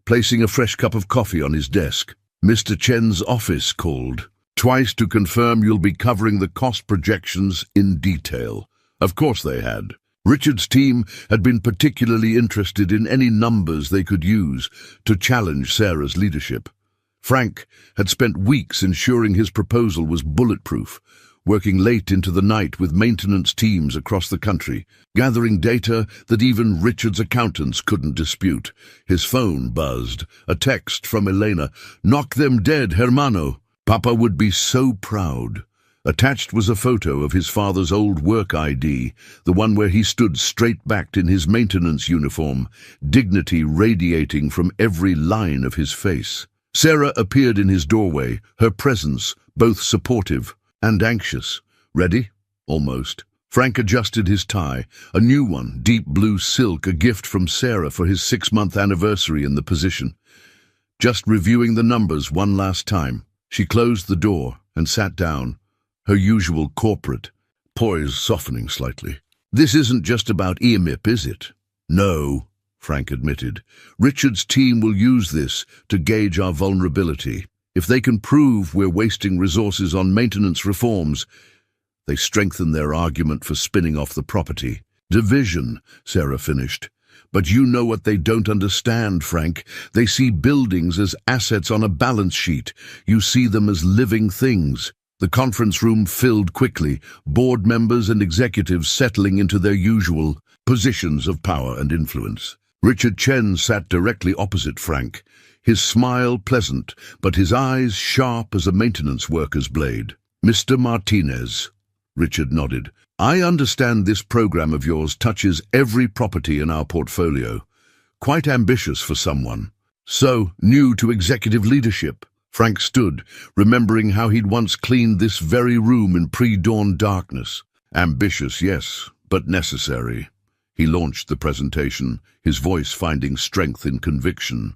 Speaker 1: placing a fresh cup of coffee on his desk. "Mr. Chen's office called twice to confirm you'll be covering the cost projections in detail." Of course they had. Richard's team had been particularly interested in any numbers they could use to challenge Sarah's leadership. Frank had spent weeks ensuring his proposal was bulletproof, working late into the night with maintenance teams across the country, gathering data that even Richard's accountants couldn't dispute. His phone buzzed, a text from Elena. "Knock them dead, hermano. Papa would be so proud." Attached was a photo of his father's old work ID, the one where he stood straight-backed in his maintenance uniform, dignity radiating from every line of his face. Sarah appeared in his doorway, her presence both supportive and anxious. "Ready?" "Almost." Frank adjusted his tie, a new one, deep blue silk, a gift from Sarah for his 6-month anniversary in the position. Just reviewing the numbers one last time, she closed the door and sat down, her usual corporate poise softening slightly. "This isn't just about EMIP, is it?" "No," Frank admitted. "Richard's team will use this to gauge our vulnerability. If they can prove we're wasting resources on maintenance reforms, they strengthen their argument for spinning off the property." "Division," Sarah finished. "But you know what they don't understand, Frank. They see buildings as assets on a balance sheet. You see them as living things." The conference room filled quickly, board members and executives settling into their usual positions of power and influence. Richard Chen sat directly opposite Frank, his smile pleasant, but his eyes sharp as a maintenance worker's blade. "Mr. Martinez," Richard nodded, "I understand this program of yours touches every property in our portfolio. Quite ambitious for someone so new to executive leadership." Frank stood, remembering how he'd once cleaned this very room in pre-dawn darkness. "Ambitious, yes, but necessary." He launched the presentation, his voice finding strength in conviction.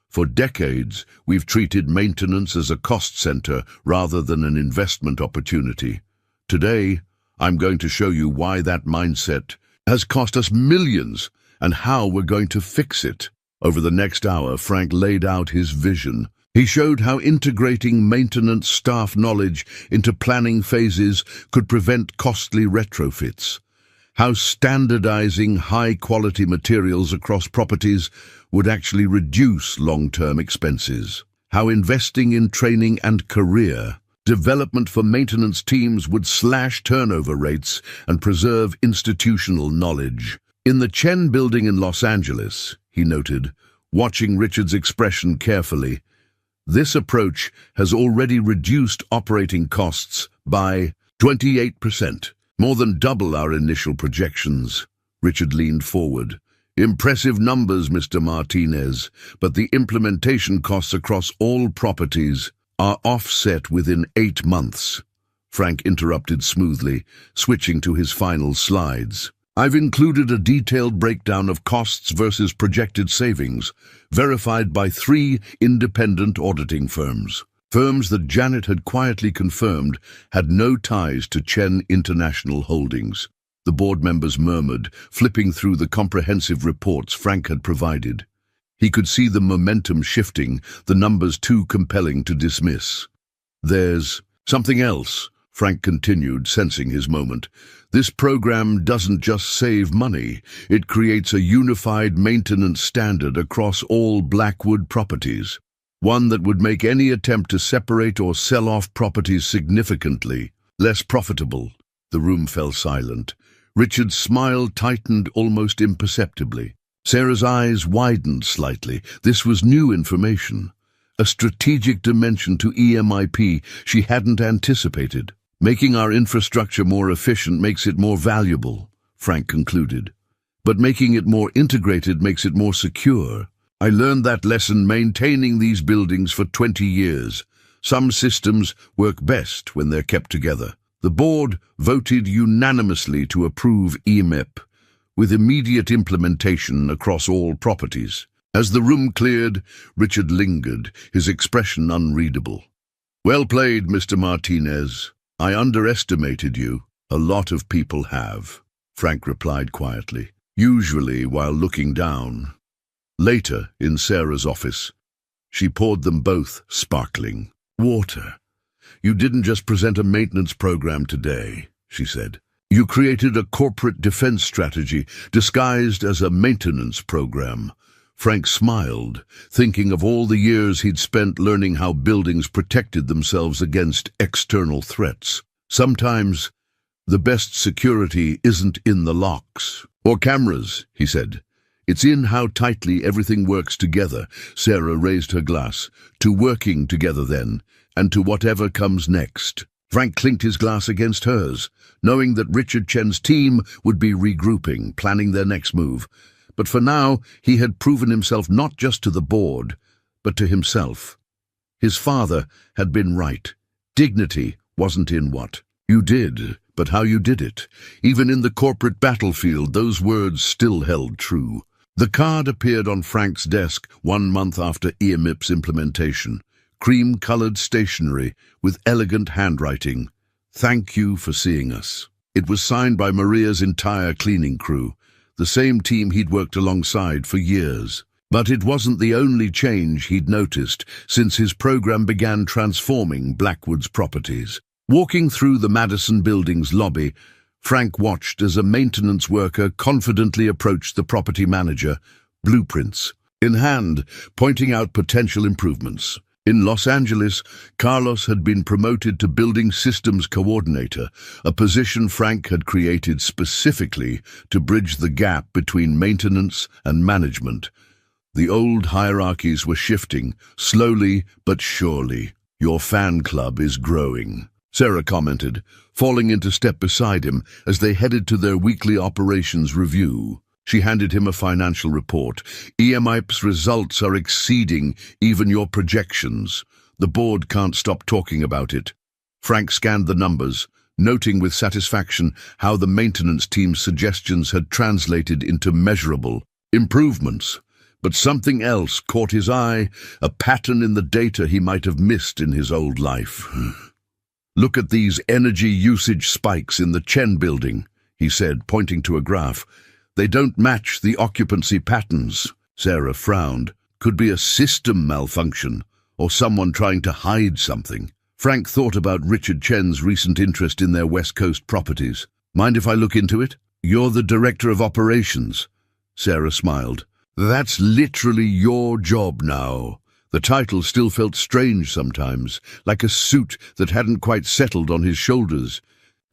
Speaker 1: "For decades, we've treated maintenance as a cost center rather than an investment opportunity. Today, I'm going to show you why that mindset has cost us millions and how we're going to fix it." Over the next hour, Frank laid out his vision. He showed how integrating maintenance staff knowledge into planning phases could prevent costly retrofits, how standardizing high-quality materials across properties would actually reduce long-term expenses, how investing in training and career development for maintenance teams would slash turnover rates and preserve institutional knowledge. "In the Chen building in Los Angeles," he noted, watching Richard's expression carefully, "this approach has already reduced operating costs by 28%, more than double our initial projections." Richard leaned forward. "Impressive numbers, Mr. Martinez, but the implementation costs across all properties are offset within 8 months. Frank interrupted smoothly, switching to his final slides. "I've included a detailed breakdown of costs versus projected savings, verified by 3 independent auditing firms. Firms that Janet had quietly confirmed had no ties to Chen International Holdings." The board members murmured, flipping through the comprehensive reports Frank had provided. He could see the momentum shifting, the numbers too compelling to dismiss. "There's something else," Frank continued, sensing his moment. "This program doesn't just save money, it creates a unified maintenance standard across all Blackwood properties, one that would make any attempt to separate or sell off properties significantly less profitable." The room fell silent. Richard's smile tightened almost imperceptibly. Sarah's eyes widened slightly. This was new information. A strategic dimension to EMIP she hadn't anticipated. Making our infrastructure more efficient makes it more valuable, Frank concluded. But making it more integrated makes it more secure. I learned that lesson maintaining these buildings for 20 years. Some systems work best when they're kept together. The board voted unanimously to approve EMIP, with immediate implementation across all properties. As the room cleared, Richard lingered, his expression unreadable. Well played, Mr. Martinez. I underestimated you. A lot of people have, Frank replied quietly, usually while looking down. Later, in Sarah's office, she poured them both sparkling water. You didn't just present a maintenance program today, she said. You created a corporate defense strategy disguised as a maintenance program. Frank smiled, thinking of all the years he'd spent learning how buildings protected themselves against external threats. Sometimes, the best security isn't in the locks or cameras, he said. It's in how tightly everything works together. Sarah raised her glass. To working together then, and to whatever comes next. Frank clinked his glass against hers, knowing that Richard Chen's team would be regrouping, planning their next move. But for now, he had proven himself not just to the board, but to himself. His father had been right. Dignity wasn't in what you did, but how you did it. Even in the corporate battlefield, those words still held true. The card appeared on Frank's desk 1 month after EMIP's implementation. Cream-colored stationery with elegant handwriting. Thank you for seeing us. It was signed by Maria's entire cleaning crew, the same team he'd worked alongside for years. But it wasn't the only change he'd noticed since his program began transforming Blackwood's properties. Walking through the Madison Building's lobby, Frank watched as a maintenance worker confidently approached the property manager, blueprints in hand, pointing out potential improvements. In Los Angeles, Carlos had been promoted to Building Systems Coordinator, a position Frank had created specifically to bridge the gap between maintenance and management. The old hierarchies were shifting, slowly but surely. Your fan club is growing, Sarah commented, falling into step beside him as they headed to their weekly operations review. She handed him a financial report. EMIP's results are exceeding even your projections. The board can't stop talking about it. Frank scanned the numbers, noting with satisfaction how the maintenance team's suggestions had translated into measurable improvements. But something else caught his eye, a pattern in the data he might have missed in his old life. Look at these energy usage spikes in the Chen building, he said, pointing to a graph. They don't match the occupancy patterns. Sarah frowned. Could be a system malfunction, or someone trying to hide something. Frank thought about Richard Chen's recent interest in their West Coast properties. Mind if I look into it? You're the director of operations. Sarah smiled. That's literally your job now. The title still felt strange sometimes, like a suit that hadn't quite settled on his shoulders.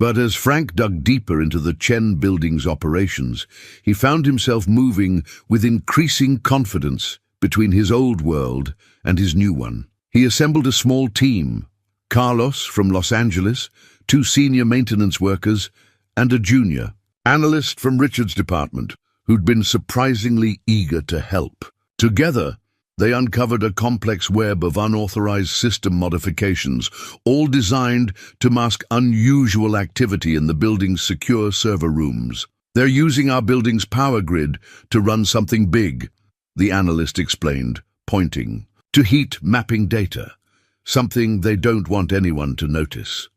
Speaker 1: But as Frank dug deeper into the Chen building's operations, he found himself moving with increasing confidence between his old world and his new one. He assembled a small team, Carlos from Los Angeles, 2 senior maintenance workers, and a junior analyst from Richard's department, who'd been surprisingly eager to help. Together, they uncovered a complex web of unauthorized system modifications, all designed to mask unusual activity in the building's secure server rooms. They're using our building's power grid to run something big, the analyst explained, pointing to heat mapping data, something they don't want anyone to notice.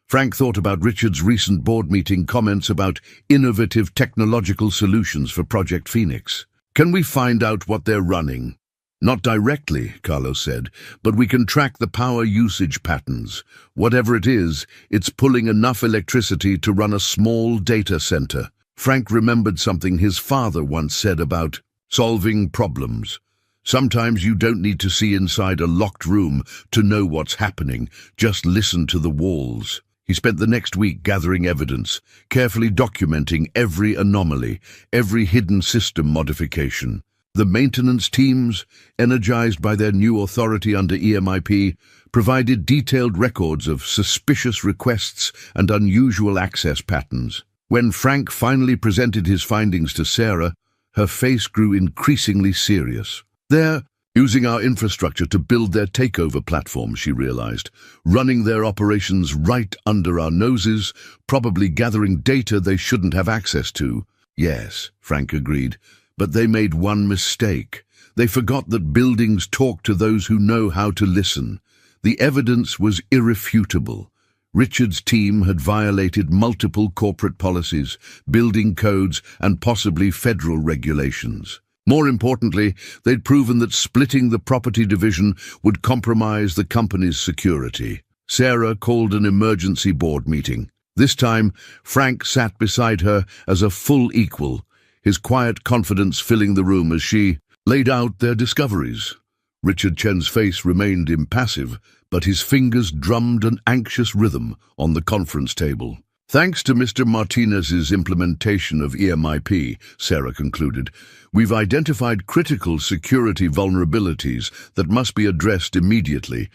Speaker 1: Frank thought about Richard's recent board meeting comments about innovative technological solutions for Project Phoenix. Can we find out what they're running? Not directly, Carlos said, but we can track the power usage patterns. Whatever it is, it's pulling enough electricity to run a small data center. Frank remembered something his father once said about solving problems. Sometimes you don't need to see inside a locked room to know what's happening. Just listen to the walls. He spent the next week gathering evidence, carefully documenting every anomaly, every hidden system modification. The maintenance teams, energized by their new authority under EMIP, provided detailed records of suspicious requests and unusual access patterns. When Frank finally presented his findings to Sarah, her face grew increasingly serious. "They're using our infrastructure to build their takeover platform," she realized, "running their operations right under our noses, probably gathering data they shouldn't have access to." "Yes," Frank agreed, "but they made one mistake. They forgot that buildings talk to those who know how to listen." The evidence was irrefutable. Richard's team had violated multiple corporate policies, building codes, and possibly federal regulations. More importantly, they'd proven that splitting the property division would compromise the company's security. Sarah called an emergency board meeting. This time, Frank sat beside her as a full equal, his quiet confidence filling the room as she laid out their discoveries. Richard Chen's face remained impassive, but his fingers drummed an anxious rhythm on the conference table. "Thanks to Mr. Martinez's implementation of EMIP," Sarah concluded, "we've identified critical security vulnerabilities that must be addressed immediately.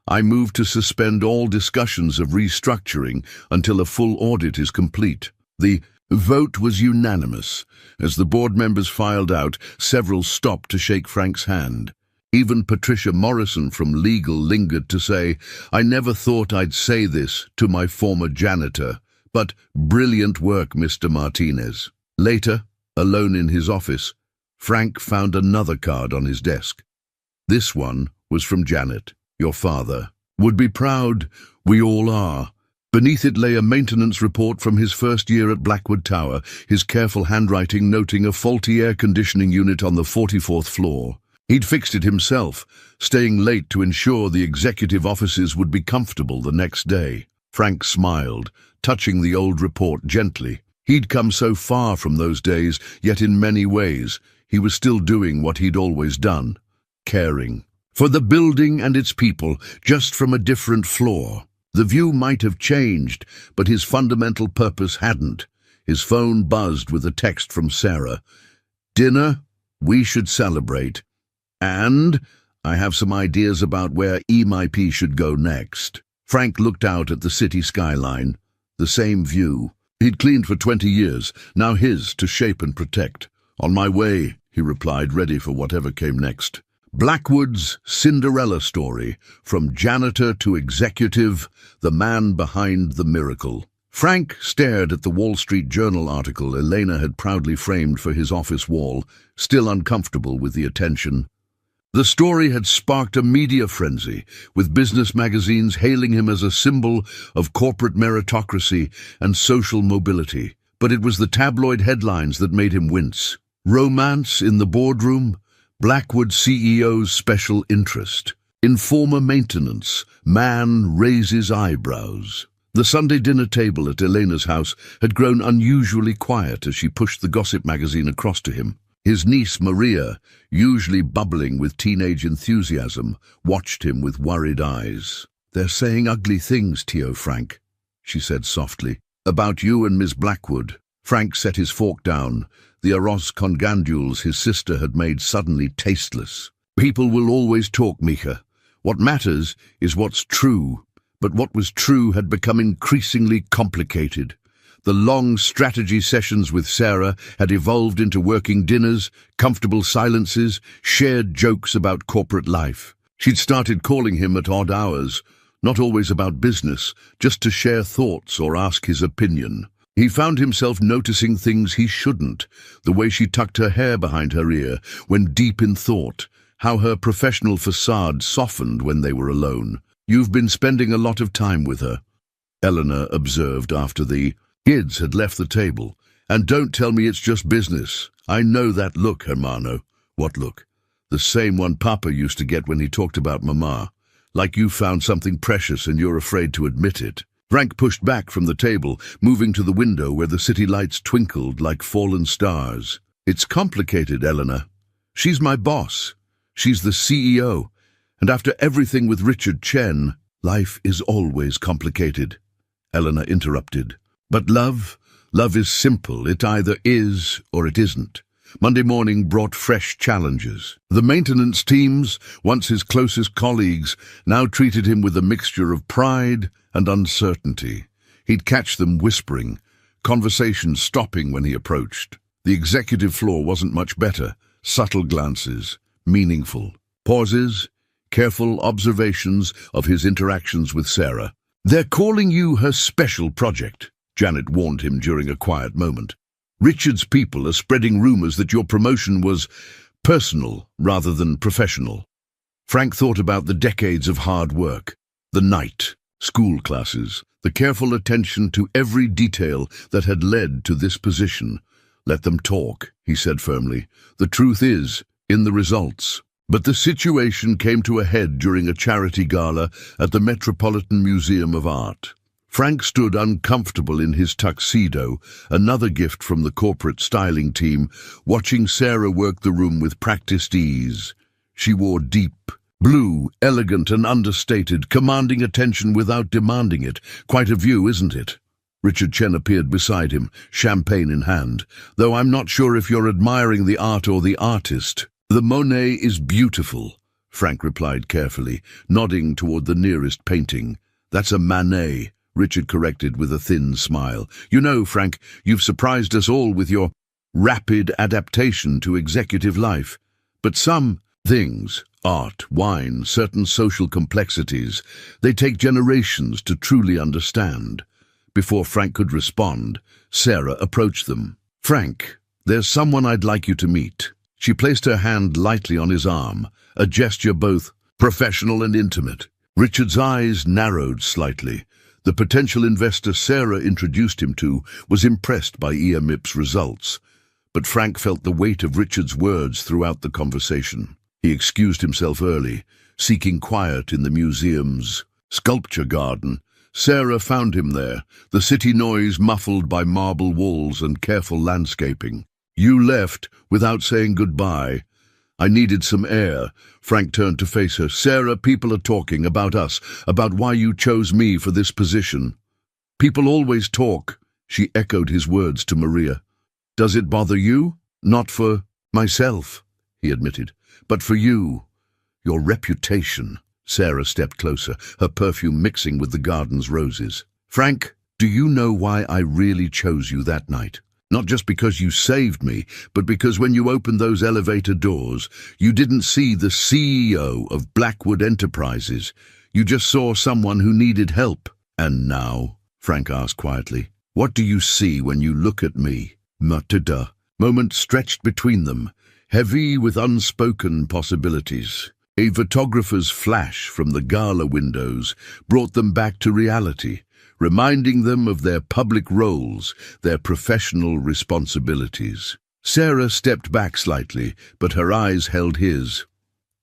Speaker 1: I move to suspend all discussions of restructuring until a full audit is complete." The vote was unanimous. As the board members filed out, several stopped to shake Frank's hand. Even Patricia Morrison from legal lingered to say, "I never thought I'd say this to my former janitor, but brilliant work, Mr. Martinez." Later, alone in his office, Frank found another card on his desk. This one was from Janet, "Your father would be proud. We all are." Beneath it lay a maintenance report from his first year at Blackwood Tower, his careful handwriting noting a faulty air conditioning unit on the 44th floor. He'd fixed it himself, staying late to ensure the executive offices would be comfortable the next day. Frank smiled, touching the old report gently. He'd come so far from those days, yet in many ways, he was still doing what he'd always done, caring for the building and its people, just from a different floor. The view might have changed, but his fundamental purpose hadn't. His phone buzzed with a text from Sarah. "Dinner? We should celebrate. And I have some ideas about where EMIP should go next." Frank looked out at the city skyline. The same view. He'd cleaned for 20 years, now his to shape and protect. "On my way," he replied, ready for whatever came next. Blackwood's Cinderella story, from janitor to executive, the man behind the miracle. Frank stared at the Wall Street Journal article Elena had proudly framed for his office wall, still uncomfortable with the attention. The story had sparked a media frenzy, with business magazines hailing him as a symbol of corporate meritocracy and social mobility. But it was the tabloid headlines that made him wince. "Romance in the boardroom? Blackwood CEO's special interest. Informer maintenance. Man raises eyebrows." The Sunday dinner table at Elena's house had grown unusually quiet as she pushed the gossip magazine across to him. His niece Maria, usually bubbling with teenage enthusiasm, watched him with worried eyes. "They're saying ugly things, Tio Frank," she said softly, "about you and Miss Blackwood." Frank set his fork down, the arroz con gandules his sister had made suddenly tasteless. "People will always talk, Mika. What matters is what's true." But what was true had become increasingly complicated. The long strategy sessions with Sarah had evolved into working dinners, comfortable silences, shared jokes about corporate life. She'd started calling him at odd hours, not always about business, just to share thoughts or ask his opinion. He found himself noticing things he shouldn't, the way she tucked her hair behind her ear when deep in thought, how her professional facade softened when they were alone. "You've been spending a lot of time with her," Eleanor observed after the kids had left the table. "And don't tell me it's just business. I know that look, hermano." "What look?" "The same one Papa used to get when he talked about Mama. Like you found something precious and you're afraid to admit it." Frank pushed back from the table, moving to the window where the city lights twinkled like fallen stars. "It's complicated, Eleanor. She's my boss. She's the CEO. And after everything with Richard Chen, life is always complicated. Eleanor interrupted. But love is simple. It either is or it isn't. Monday morning brought fresh challenges. The maintenance teams, once his closest colleagues, now treated him with a mixture of pride and uncertainty. He'd catch them whispering, conversations stopping when he approached. The executive floor wasn't much better. Subtle glances, meaningful. Pauses, careful observations of his interactions with Sarah. "They're calling you her special project," Janet warned him during a quiet moment. "Richard's people are spreading rumors that your promotion was personal rather than professional." Frank thought about the decades of hard work, the night, school classes, the careful attention to every detail that had led to this position. "Let them talk," he said firmly. "The truth is in the results." But the situation came to a head during a charity gala at the Metropolitan Museum of Art. Frank stood uncomfortable in his tuxedo, another gift from the corporate styling team, watching Sarah work the room with practiced ease. She wore deep blue, elegant and understated, commanding attention without demanding it. Quite a view, isn't it? Richard Chen appeared beside him, champagne in hand. "Though I'm not sure if you're admiring the art or the artist." "The Monet is beautiful," Frank replied carefully, nodding toward the nearest painting. "That's a Manet," Richard corrected with a thin smile. "You know, Frank, you've surprised us all with your rapid adaptation to executive life. But some things, art, wine, certain social complexities, they take generations to truly understand." Before Frank could respond, Sarah approached them. "Frank, there's someone I'd like you to meet." She placed her hand lightly on his arm, a gesture both professional and intimate. Richard's eyes narrowed slightly. The potential investor Sarah introduced him to was impressed by EMIP's results, but Frank felt the weight of Richard's words throughout the conversation. He excused himself early, seeking quiet in the museum's sculpture garden. Sarah found him there, the city noise muffled by marble walls and careful landscaping. "You left without saying goodbye." "I needed some air." Frank turned to face her. "Sarah, people are talking about us, about why you chose me for this position." "People always talk," she echoed his words to Maria. "Does it bother you?" "Not for myself," he admitted, "but for you. Your reputation." Sarah stepped closer, her perfume mixing with the garden's roses. "Frank, do you know why I really chose you that night? Not just because you saved me, but because when you opened those elevator doors, you didn't see the CEO of Blackwood Enterprises. You just saw someone who needed help." "And now?" Frank asked quietly. "What do you see when you look at me?" Matilda. Moment stretched between them, heavy with unspoken possibilities. A photographer's flash from the gala windows brought them back to reality, reminding them of their public roles, their professional responsibilities. Sarah stepped back slightly, but her eyes held his.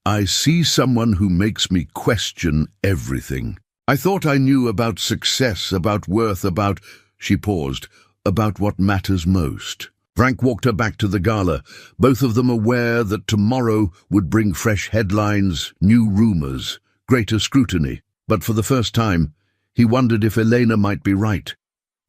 Speaker 1: "I see someone who makes me question everything. I thought I knew about success, about worth, about—" She paused. "About what matters most." Frank walked her back to the gala, both of them aware that tomorrow would bring fresh headlines, new rumors, greater scrutiny. But for the first time, he wondered if Elena might be right.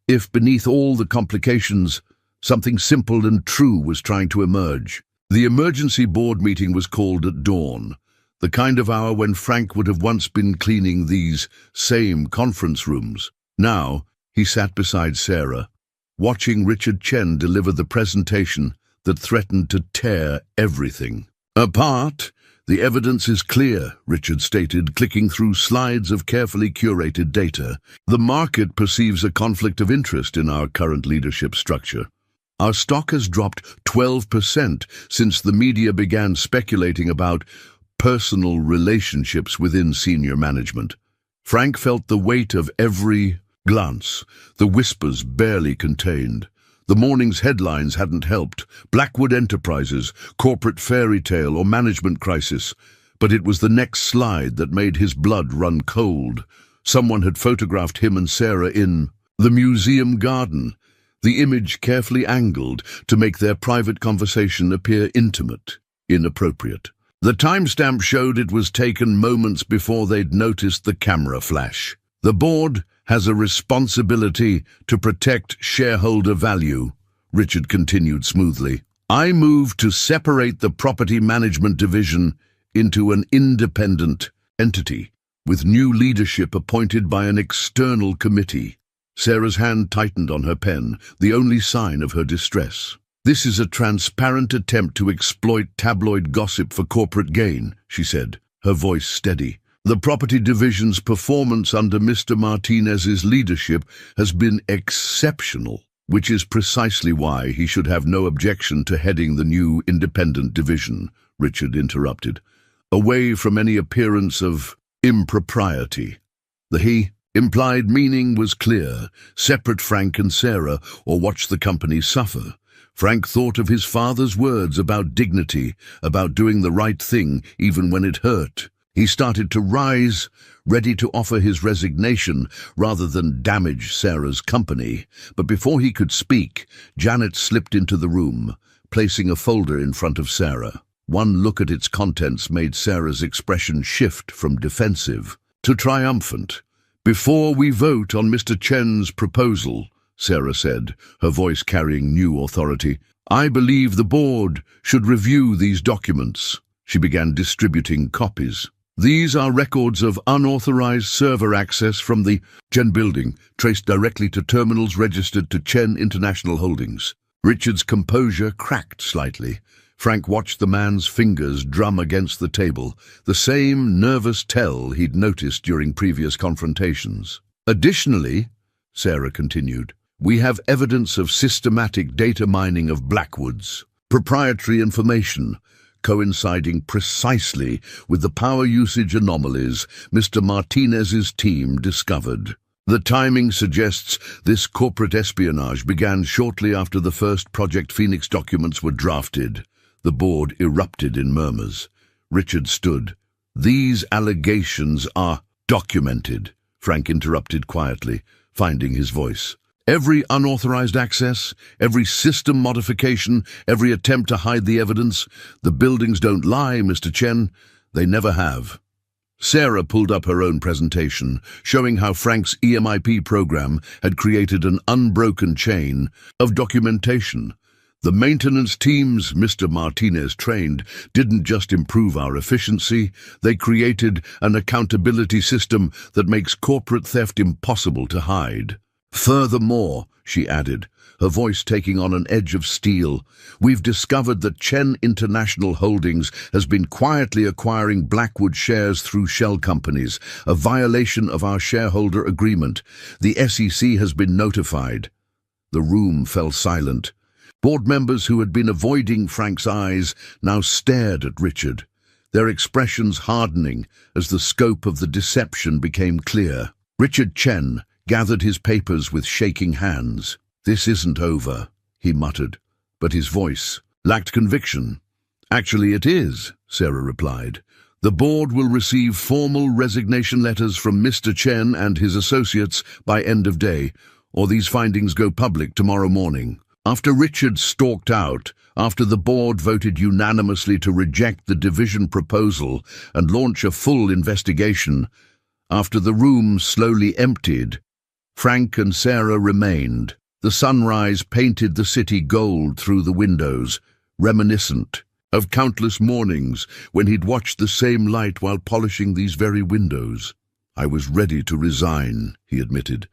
Speaker 1: If beneath all the complications, something simple and true was trying to emerge. The emergency board meeting was called at dawn, the kind of hour when Frank would have once been cleaning these same conference rooms. Now, he sat beside Sarah, watching Richard Chen deliver the presentation that threatened to tear everything apart. "The evidence is clear," Richard stated, clicking through slides of carefully curated data. "The market perceives a conflict of interest in our current leadership structure. Our stock has dropped 12% since the media began speculating about personal relationships within senior management." Frank felt the weight of every glance, the whispers barely contained. The morning's headlines hadn't helped. Blackwood Enterprises, corporate fairy tale or management crisis. But it was the next slide that made his blood run cold. Someone had photographed him and Sarah in the museum garden, the image carefully angled to make their private conversation appear intimate, inappropriate. The timestamp showed it was taken moments before they'd noticed the camera flash. The board has a responsibility to protect shareholder value, Richard continued smoothly. I move to separate the property management division into an independent entity, with new leadership appointed by an external committee. Sarah's hand tightened on her pen, the only sign of her distress. This is a transparent attempt to exploit tabloid gossip for corporate gain, she said, her voice steady. The property division's performance under Mr. Martinez's leadership has been exceptional, which is precisely why he should have no objection to heading the new independent division, Richard interrupted, away from any appearance of impropriety. The implied meaning was clear: separate Frank and Sarah, or watch the company suffer. Frank thought of his father's words about dignity, about doing the right thing even when it hurt. He started to rise, ready to offer his resignation rather than damage Sarah's company. But before he could speak, Janet slipped into the room, placing a folder in front of Sarah. One look at its contents made Sarah's expression shift from defensive to triumphant. Before we vote on Mr. Chen's proposal, Sarah said, her voice carrying new authority, I believe the board should review these documents. She began distributing copies. These are records of unauthorized server access from the Chen building, traced directly to terminals registered to Chen International Holdings. Richard's composure cracked slightly. Frank watched the man's fingers drum against the table, the same nervous tell he'd noticed during previous confrontations. Additionally, Sarah continued, we have evidence of systematic data mining of Blackwoods, proprietary information, coinciding precisely with the power usage anomalies Mr. Martinez's team discovered. The timing suggests this corporate espionage began shortly after the first Project Phoenix documents were drafted. The board erupted in murmurs. Richard stood. These allegations are documented, Frank interrupted quietly, finding his voice. Every unauthorized access, every system modification, every attempt to hide the evidence. The buildings don't lie, Mr. Chen. They never have. Sarah pulled up her own presentation, showing how Frank's EMIP program had created an unbroken chain of documentation. The maintenance teams Mr. Martinez trained didn't just improve our efficiency, they created an accountability system that makes corporate theft impossible to hide. Furthermore, she added, her voice taking on an edge of steel, we've discovered that Chen International Holdings has been quietly acquiring Blackwood shares through shell companies, a violation of our shareholder agreement. The SEC has been notified. The room fell silent. Board members who had been avoiding Frank's eyes now stared at Richard, their expressions hardening as the scope of the deception became clear. Richard Chen gathered his papers with shaking hands. This isn't over, he muttered, but his voice lacked conviction. Actually, it is, Sarah replied. The board will receive formal resignation letters from Mr. Chen and his associates by end of day, or these findings go public tomorrow morning. After Richard stalked out, after the board voted unanimously to reject the division proposal and launch a full investigation, after the room slowly emptied, Frank and Sarah remained. The sunrise painted the city gold through the windows, reminiscent of countless mornings when he'd watched the same light while polishing these very windows. I was ready to resign, he admitted.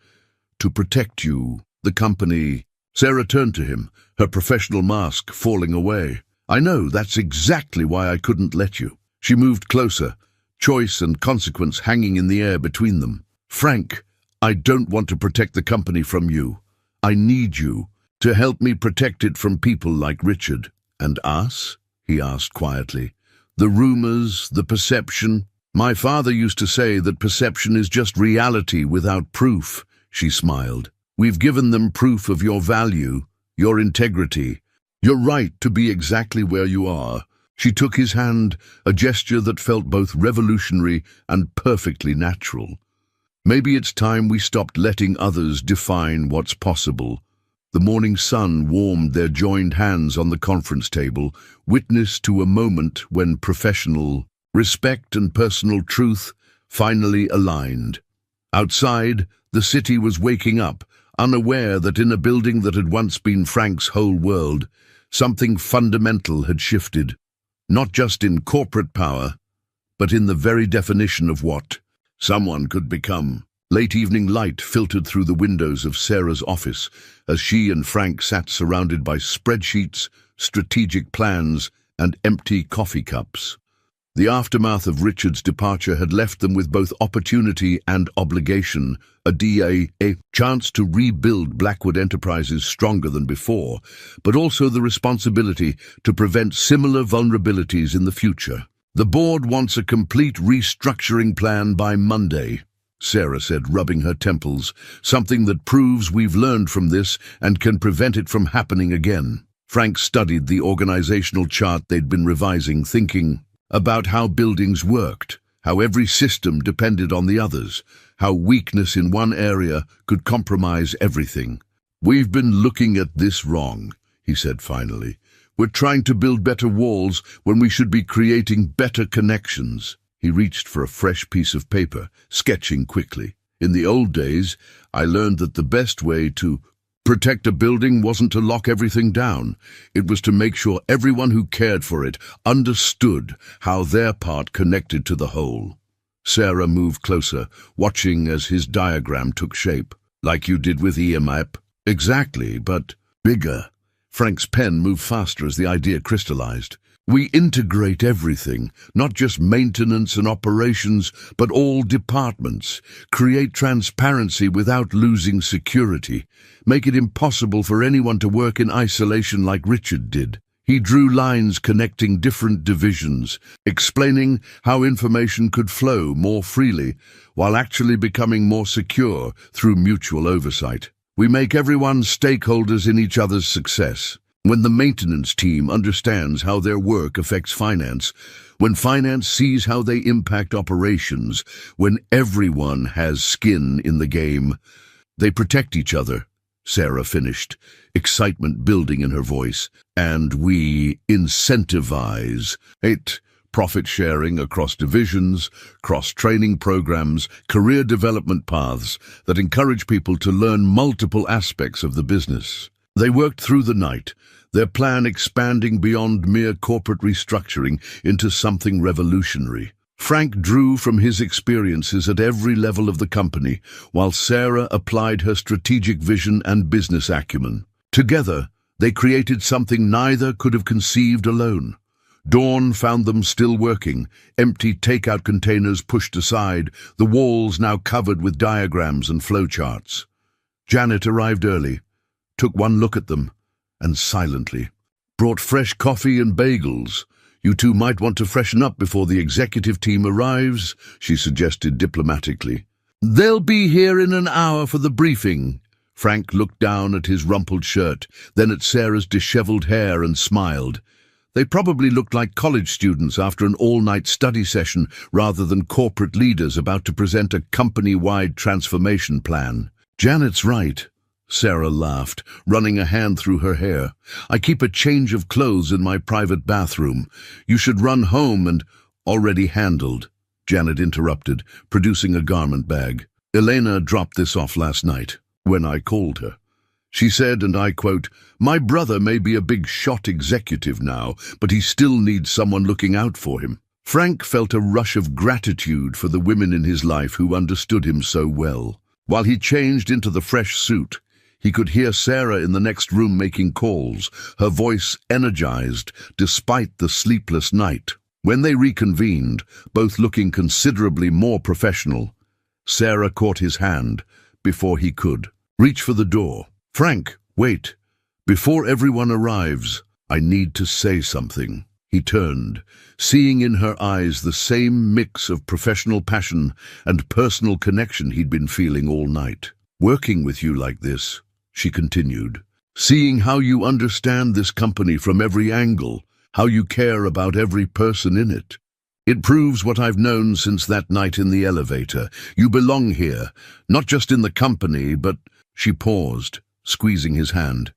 Speaker 1: To protect you, the company. Sarah turned to him, her professional mask falling away. I know, that's exactly why I couldn't let you. She moved closer, choice and consequence hanging in the air between them. Frank, I don't want to protect the company from you. I need you to help me protect it from people like Richard. And us? He asked quietly. The rumors, the perception. My father used to say that perception is just reality without proof, she smiled. We've given them proof of your value, your integrity, your right to be exactly where you are. She took his hand, a gesture that felt both revolutionary and perfectly natural. Maybe it's time we stopped letting others define what's possible. The morning sun warmed their joined hands on the conference table, witness to a moment when professional respect and personal truth finally aligned. Outside, the city was waking up, unaware that in a building that had once been Frank's whole world, something fundamental had shifted, not just in corporate power, but in the very definition of what someone could become. Late evening light filtered through the windows of Sarah's office as she and Frank sat surrounded by spreadsheets, strategic plans, and empty coffee cups. The aftermath of Richard's departure had left them with both opportunity and obligation, a chance to rebuild Blackwood Enterprises stronger than before, but also the responsibility to prevent similar vulnerabilities in the future. The board wants a complete restructuring plan by Monday, Sarah said, rubbing her temples, something that proves we've learned from this and can prevent it from happening again. Frank studied the organizational chart they'd been revising, thinking about how buildings worked, how every system depended on the others, how weakness in one area could compromise everything. "We've been looking at this wrong," he said finally. "We're trying to build better walls when we should be creating better connections." He reached for a fresh piece of paper, sketching quickly. "In the old days, I learned that the best way to protect a building wasn't to lock everything down. It was to make sure everyone who cared for it understood how their part connected to the whole." Sarah moved closer, watching as his diagram took shape. "Like you did with EMAP?" "Exactly, but bigger." Frank's pen moved faster as the idea crystallized. "We integrate everything, not just maintenance and operations, but all departments. Create transparency without losing security. Make it impossible for anyone to work in isolation like Richard did." He drew lines connecting different divisions, explaining how information could flow more freely while actually becoming more secure through mutual oversight. "We make everyone stakeholders in each other's success. When the maintenance team understands how their work affects finance, when finance sees how they impact operations, when everyone has skin in the game, they protect each other," Sarah finished, excitement building in her voice. "And we incentivize it. Profit sharing across divisions, cross-training programs, career development paths that encourage people to learn multiple aspects of the business." They worked through the night, their plan expanding beyond mere corporate restructuring into something revolutionary. Frank drew from his experiences at every level of the company, while Sarah applied her strategic vision and business acumen. Together, they created something neither could have conceived alone. Dawn found them still working, empty takeout containers pushed aside, the walls now covered with diagrams and flowcharts. Janet arrived early, took one look at them, and silently brought fresh coffee and bagels. "You two might want to freshen up before the executive team arrives," she suggested diplomatically. "They'll be here in an hour for the briefing." Frank looked down at his rumpled shirt, then at Sarah's disheveled hair and smiled. They probably looked like college students after an all-night study session rather than corporate leaders about to present a company-wide transformation plan. "Janet's right," Sarah laughed, running a hand through her hair. "I keep a change of clothes in my private bathroom. You should run home and—" "Already handled," Janet interrupted, producing a garment bag. "Elena dropped this off last night, when I called her. She said, and I quote, 'My brother may be a big shot executive now, but he still needs someone looking out for him.'" Frank felt a rush of gratitude for the women in his life who understood him so well. While he changed into the fresh suit, he could hear Sarah in the next room making calls, her voice energized despite the sleepless night. When they reconvened, both looking considerably more professional, Sarah caught his hand before he could reach for the door. "Frank, wait. Before everyone arrives, I need to say something." He turned, seeing in her eyes the same mix of professional passion and personal connection he'd been feeling all night. "Working with you like this," she continued, "seeing how you understand this company from every angle, how you care about every person in it. It proves what I've known since that night in the elevator. You belong here, not just in the company, but—" She paused, squeezing his hand.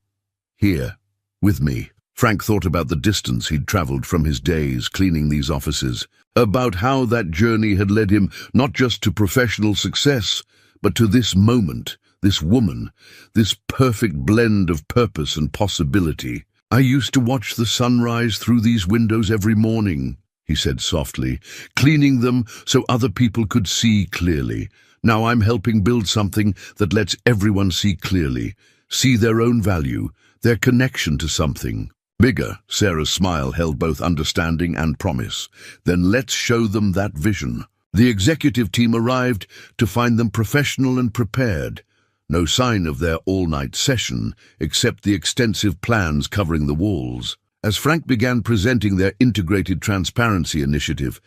Speaker 1: "Here, with me." Frank thought about the distance he'd traveled from his days cleaning these offices, about how that journey had led him not just to professional success, But to this moment, this woman, this perfect blend of purpose and possibility. "I used to watch the sunrise through these windows every morning," he said softly, "cleaning them so other people could see clearly. Now I'm helping build something that lets everyone see clearly, see their own value, their connection to something bigger." Sarah's smile held both understanding and promise. "Then let's show them that vision." The executive team arrived to find them professional and prepared. No sign of their all-night session, except the extensive plans covering the walls. As Frank began presenting their integrated transparency initiative,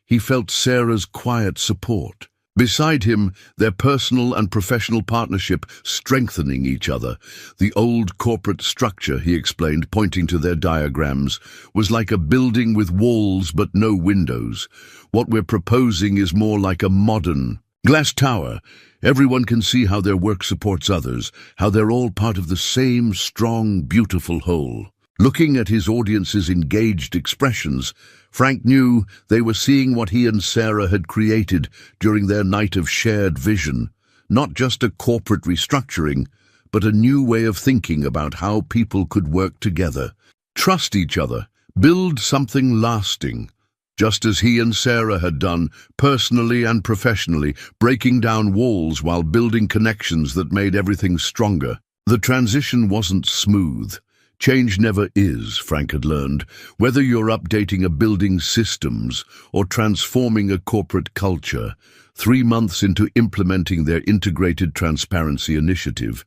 Speaker 1: he felt Sarah's quiet support. Beside him, their personal and professional partnership strengthening each other. The old corporate structure, he explained, pointing to their diagrams, was like a building with walls but no windows. What we're proposing is more like a modern glass tower. Everyone can see how their work supports others, how they're all part of the same strong, beautiful whole. Looking at his audience's engaged expressions, Frank knew they were seeing what he and Sarah had created during their night of shared vision. Not just a corporate restructuring, but a new way of thinking about how people could work together, trust each other, build something lasting. Just as he and Sarah had done, personally and professionally, breaking down walls while building connections that made everything stronger. The transition wasn't smooth. Change never is, Frank had learned. Whether you're updating a building's systems or transforming a corporate culture, 3 months into implementing their integrated transparency initiative,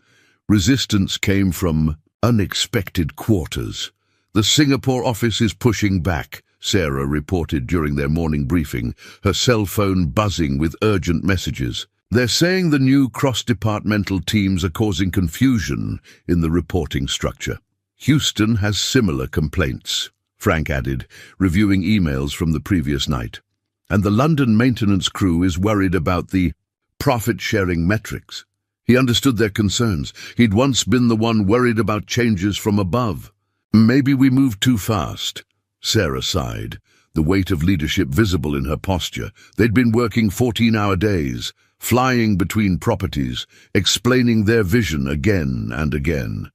Speaker 1: resistance came from unexpected quarters. "The Singapore office is pushing back," Sarah reported during their morning briefing, her cell phone buzzing with urgent messages. "They're saying the new cross-departmental teams are causing confusion in the reporting structure." "Houston has similar complaints," Frank added, reviewing emails from the previous night. "And the London maintenance crew is worried about the profit-sharing metrics." He understood their concerns. He'd once been the one worried about changes from above. "Maybe we moved too fast," Sarah sighed, the weight of leadership visible in her posture. They'd been working 14-hour days, flying between properties, explaining their vision again and again.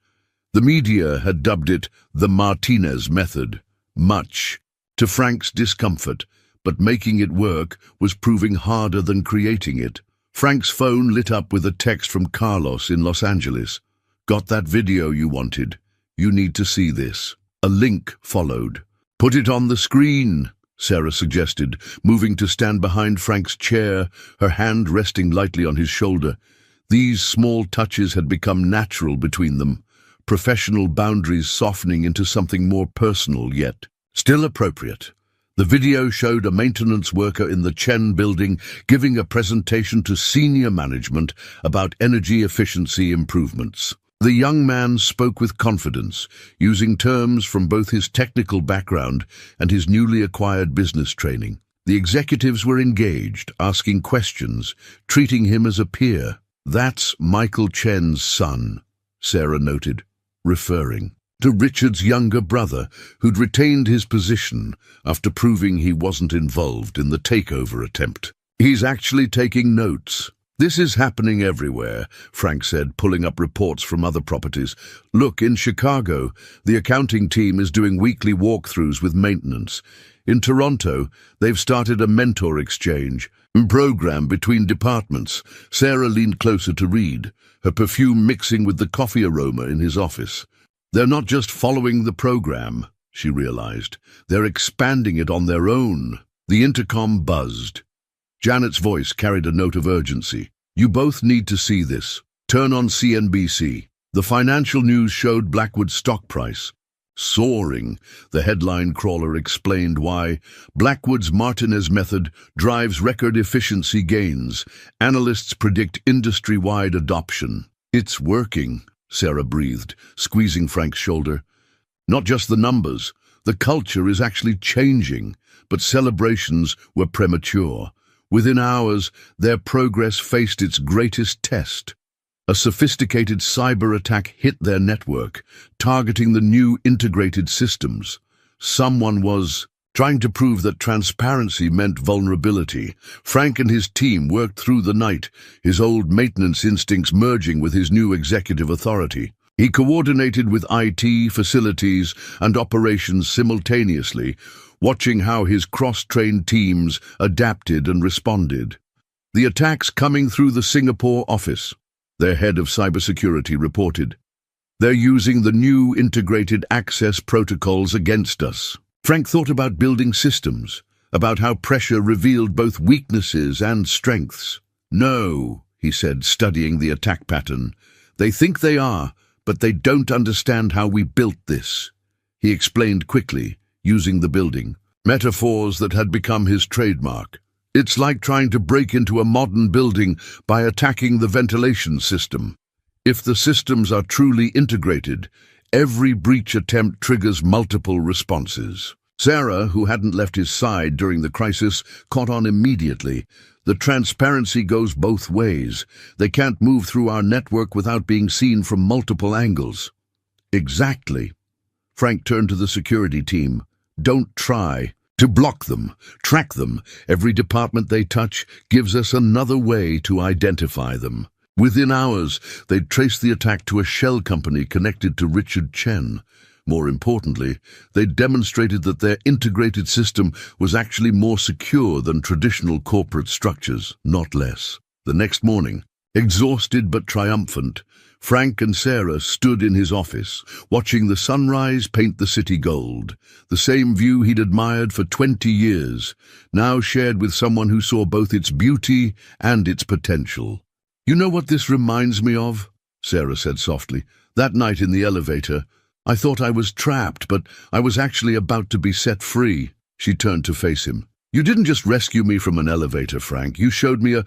Speaker 1: The media had dubbed it the Martinez method, much to Frank's discomfort, but making it work was proving harder than creating it. Frank's phone lit up with a text from Carlos in Los Angeles. "Got that video you wanted? You need to see this." A link followed. "Put it on the screen," Sarah suggested, moving to stand behind Frank's chair, her hand resting lightly on his shoulder. These small touches had become natural between them, professional boundaries softening into something more personal yet still appropriate. The video showed a maintenance worker in the Chen building giving a presentation to senior management about energy efficiency improvements. The young man spoke with confidence, using terms from both his technical background and his newly acquired business training. The executives were engaged, asking questions, treating him as a peer. "That's Michael Chen's son," Sarah noted, referring to Richard's younger brother, who'd retained his position after proving he wasn't involved in the takeover attempt. "He's actually taking notes." "This is happening everywhere," Frank said, pulling up reports from other properties. "Look, in Chicago, the accounting team is doing weekly walkthroughs with maintenance. In Toronto, they've started a mentor exchange program between departments." Sarah leaned closer to read, her perfume mixing with the coffee aroma in his office. "They're not just following the program," she realized. "They're expanding it on their own." The intercom buzzed. Janet's voice carried a note of urgency. "You both need to see this. Turn on CNBC." The financial news showed Blackwood's stock price soaring. The headline crawler explained why Blackwood's Martinez method drives record efficiency gains. Analysts predict industry-wide adoption. "It's working," Sarah breathed, squeezing Frank's shoulder. "Not just the numbers. The culture is actually changing." But celebrations were premature. Within hours, their progress faced its greatest test. A sophisticated cyber attack hit their network, targeting the new integrated systems. Someone was trying to prove that transparency meant vulnerability. Frank and his team worked through the night, his old maintenance instincts merging with his new executive authority. He coordinated with IT, facilities, and operations simultaneously, watching how his cross-trained teams adapted and responded. The attacks coming through the Singapore office, their head of cybersecurity reported. They're using the new integrated access protocols against us. Frank thought about building systems, about how pressure revealed both weaknesses and strengths. No, he said, studying the attack pattern. They think they are, but they don't understand how we built this. He explained quickly, using the building, metaphors that had become his trademark. It's like trying to break into a modern building by attacking the ventilation system. If the systems are truly integrated, every breach attempt triggers multiple responses. Sarah, who hadn't left his side during the crisis, caught on immediately. The transparency goes both ways. They can't move through our network without being seen from multiple angles. Exactly. Frank turned to the security team. Don't try to block them, track them. Every department they touch gives us another way to identify them. Within hours, they'd traced the attack to a shell company connected to Richard Chen. More importantly, they demonstrated that their integrated system was actually more secure than traditional corporate structures, not less. The next morning, exhausted but triumphant, Frank and Sarah stood in his office, watching the sunrise paint the city gold, the same view he'd admired for 20 years, now shared with someone who saw both its beauty and its potential. "You know what this reminds me of?" Sarah said softly. "That night in the elevator, I thought I was trapped, but I was actually about to be set free." She turned to face him. "You didn't just rescue me from an elevator, Frank. You showed me a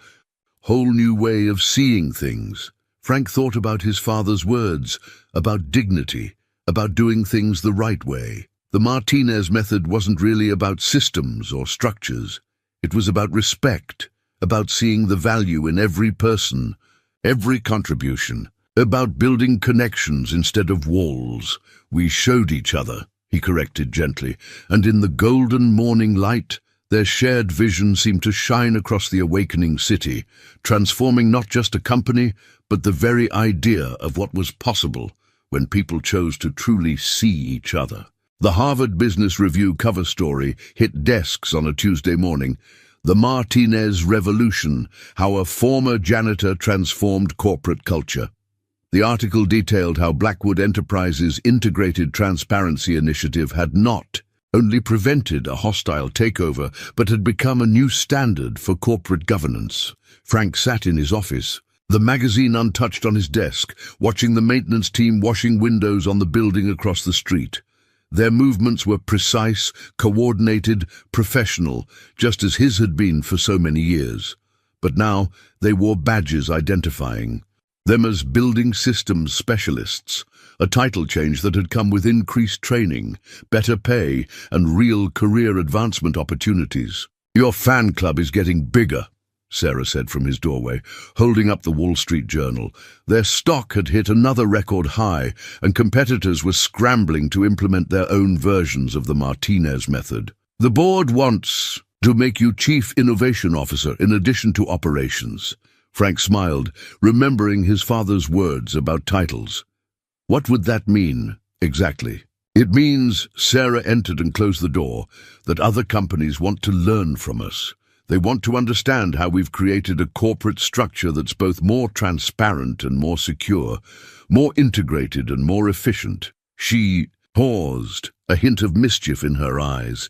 Speaker 1: whole new way of seeing things." Frank thought about his father's words, about dignity, about doing things the right way. The Martinez method wasn't really about systems or structures. It was about respect, about seeing the value in every person, every contribution, about building connections instead of walls. "We showed each other," he corrected gently, and in the golden morning light, their shared vision seemed to shine across the awakening city, transforming not just a company, but the very idea of what was possible when people chose to truly see each other. The Harvard Business Review cover story hit desks on a Tuesday morning. The Martinez Revolution, how a former janitor transformed corporate culture. The article detailed how Blackwood Enterprises' integrated transparency initiative had not only prevented a hostile takeover, but had become a new standard for corporate governance. Frank sat in his office, the magazine untouched on his desk, watching the maintenance team washing windows on the building across the street. Their movements were precise, coordinated, professional, just as his had been for so many years. But now they wore badges identifying them as building systems specialists, a title change that had come with increased training, better pay, and real career advancement opportunities. "Your fan club is getting bigger," Sarah said from his doorway, holding up the Wall Street Journal. Their stock had hit another record high, and competitors were scrambling to implement their own versions of the Martinez method. "The board wants to make you Chief Innovation Officer in addition to operations." Frank smiled, remembering his father's words about titles. What would that mean, exactly? "It means," Sarah entered and closed the door, "that other companies want to learn from us. They want to understand how we've created a corporate structure that's both more transparent and more secure, more integrated and more efficient." She paused, a hint of mischief in her eyes.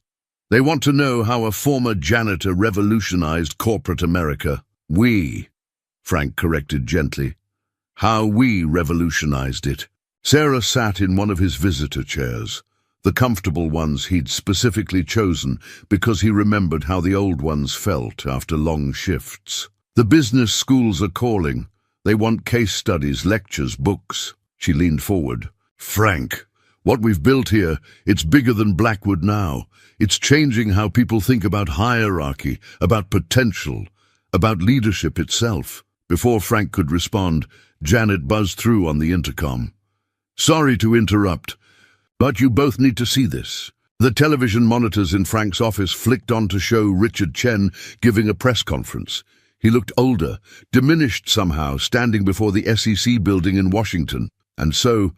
Speaker 1: "They want to know how a former janitor revolutionized corporate America." "We," Frank corrected gently. "How we revolutionized it." Sarah sat in one of his visitor chairs, the comfortable ones he'd specifically chosen because he remembered how the old ones felt after long shifts. "The business schools are calling. They want case studies, lectures, books." She leaned forward. "Frank, what we've built here, it's bigger than Blackwood now. It's changing how people think about hierarchy, about potential, about leadership itself." Before Frank could respond, Janet buzzed through on the intercom. "Sorry to interrupt, but you both need to see this. The television monitors in Frank's office flicked on to show Richard Chen giving a press conference. He looked older, diminished somehow, standing before the SEC building in Washington. And so,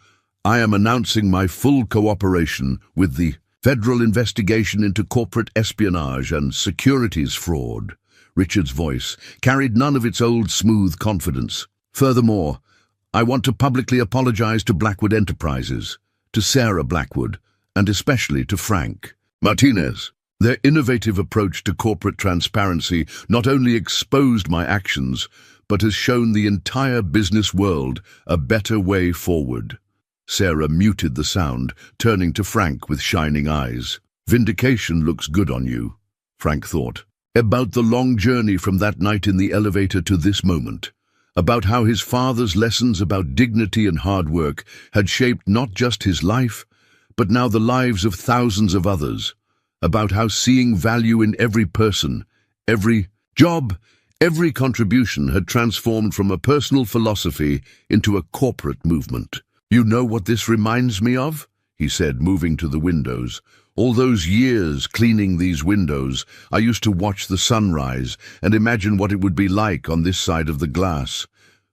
Speaker 1: I am announcing my full cooperation with the federal investigation into corporate espionage and securities fraud. Richard's voice carried none of its old smooth confidence. Furthermore, I want to publicly apologize to Blackwood Enterprises, to Sarah Blackwood, and especially to Frank Martinez. Their innovative approach to corporate transparency not only exposed my actions, but has shown the entire business world a better way forward. Sarah muted the sound, turning to Frank with shining eyes. Vindication looks good on you, Frank thought. About the long journey from that night in the elevator to this moment. About how his father's lessons about dignity and hard work had shaped not just his life, but now the lives of thousands of others. About how seeing value in every person, every job, every contribution had transformed from a personal philosophy into a corporate movement. You know what this reminds me of? He said, moving to the windows. All those years cleaning these windows, I used to watch the sunrise and imagine what it would be like on this side of the glass.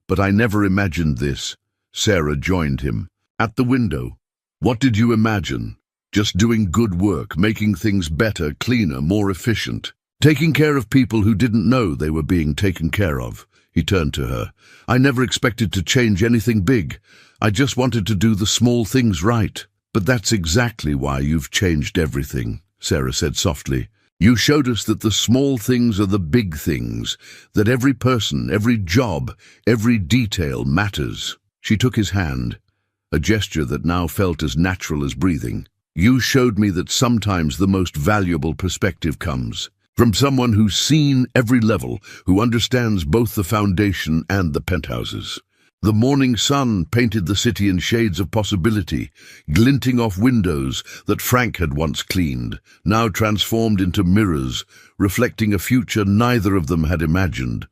Speaker 1: But I never imagined this. Sarah joined him. At the window. What did you imagine? Just doing good work, making things better, cleaner, more efficient. Taking care of people who didn't know they were being taken care of. He turned to her. I never expected to change anything big. I just wanted to do the small things right. But that's exactly why you've changed everything, Sarah said softly. You showed us that the small things are the big things, that every person, every job, every detail matters. She took his hand, a gesture that now felt as natural as breathing. You showed me that sometimes the most valuable perspective comes from someone who's seen every level, who understands both the foundation and the penthouses. The morning sun painted the city in shades of possibility, glinting off windows that Frank had once cleaned, now transformed into mirrors, reflecting a future neither of them had imagined.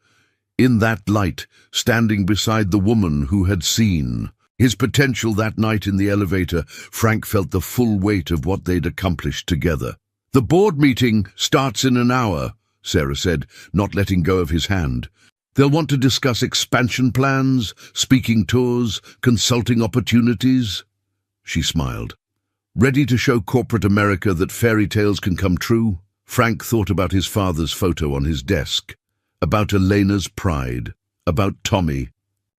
Speaker 1: In that light, standing beside the woman who had seen his potential that night in the elevator, Frank felt the full weight of what they'd accomplished together. The board meeting starts in an hour, Sarah said, not letting go of his hand. They'll want to discuss expansion plans, speaking tours, consulting opportunities. She smiled. Ready to show corporate America that fairy tales can come true? Frank thought about his father's photo on his desk, about Elena's pride, about Tommy,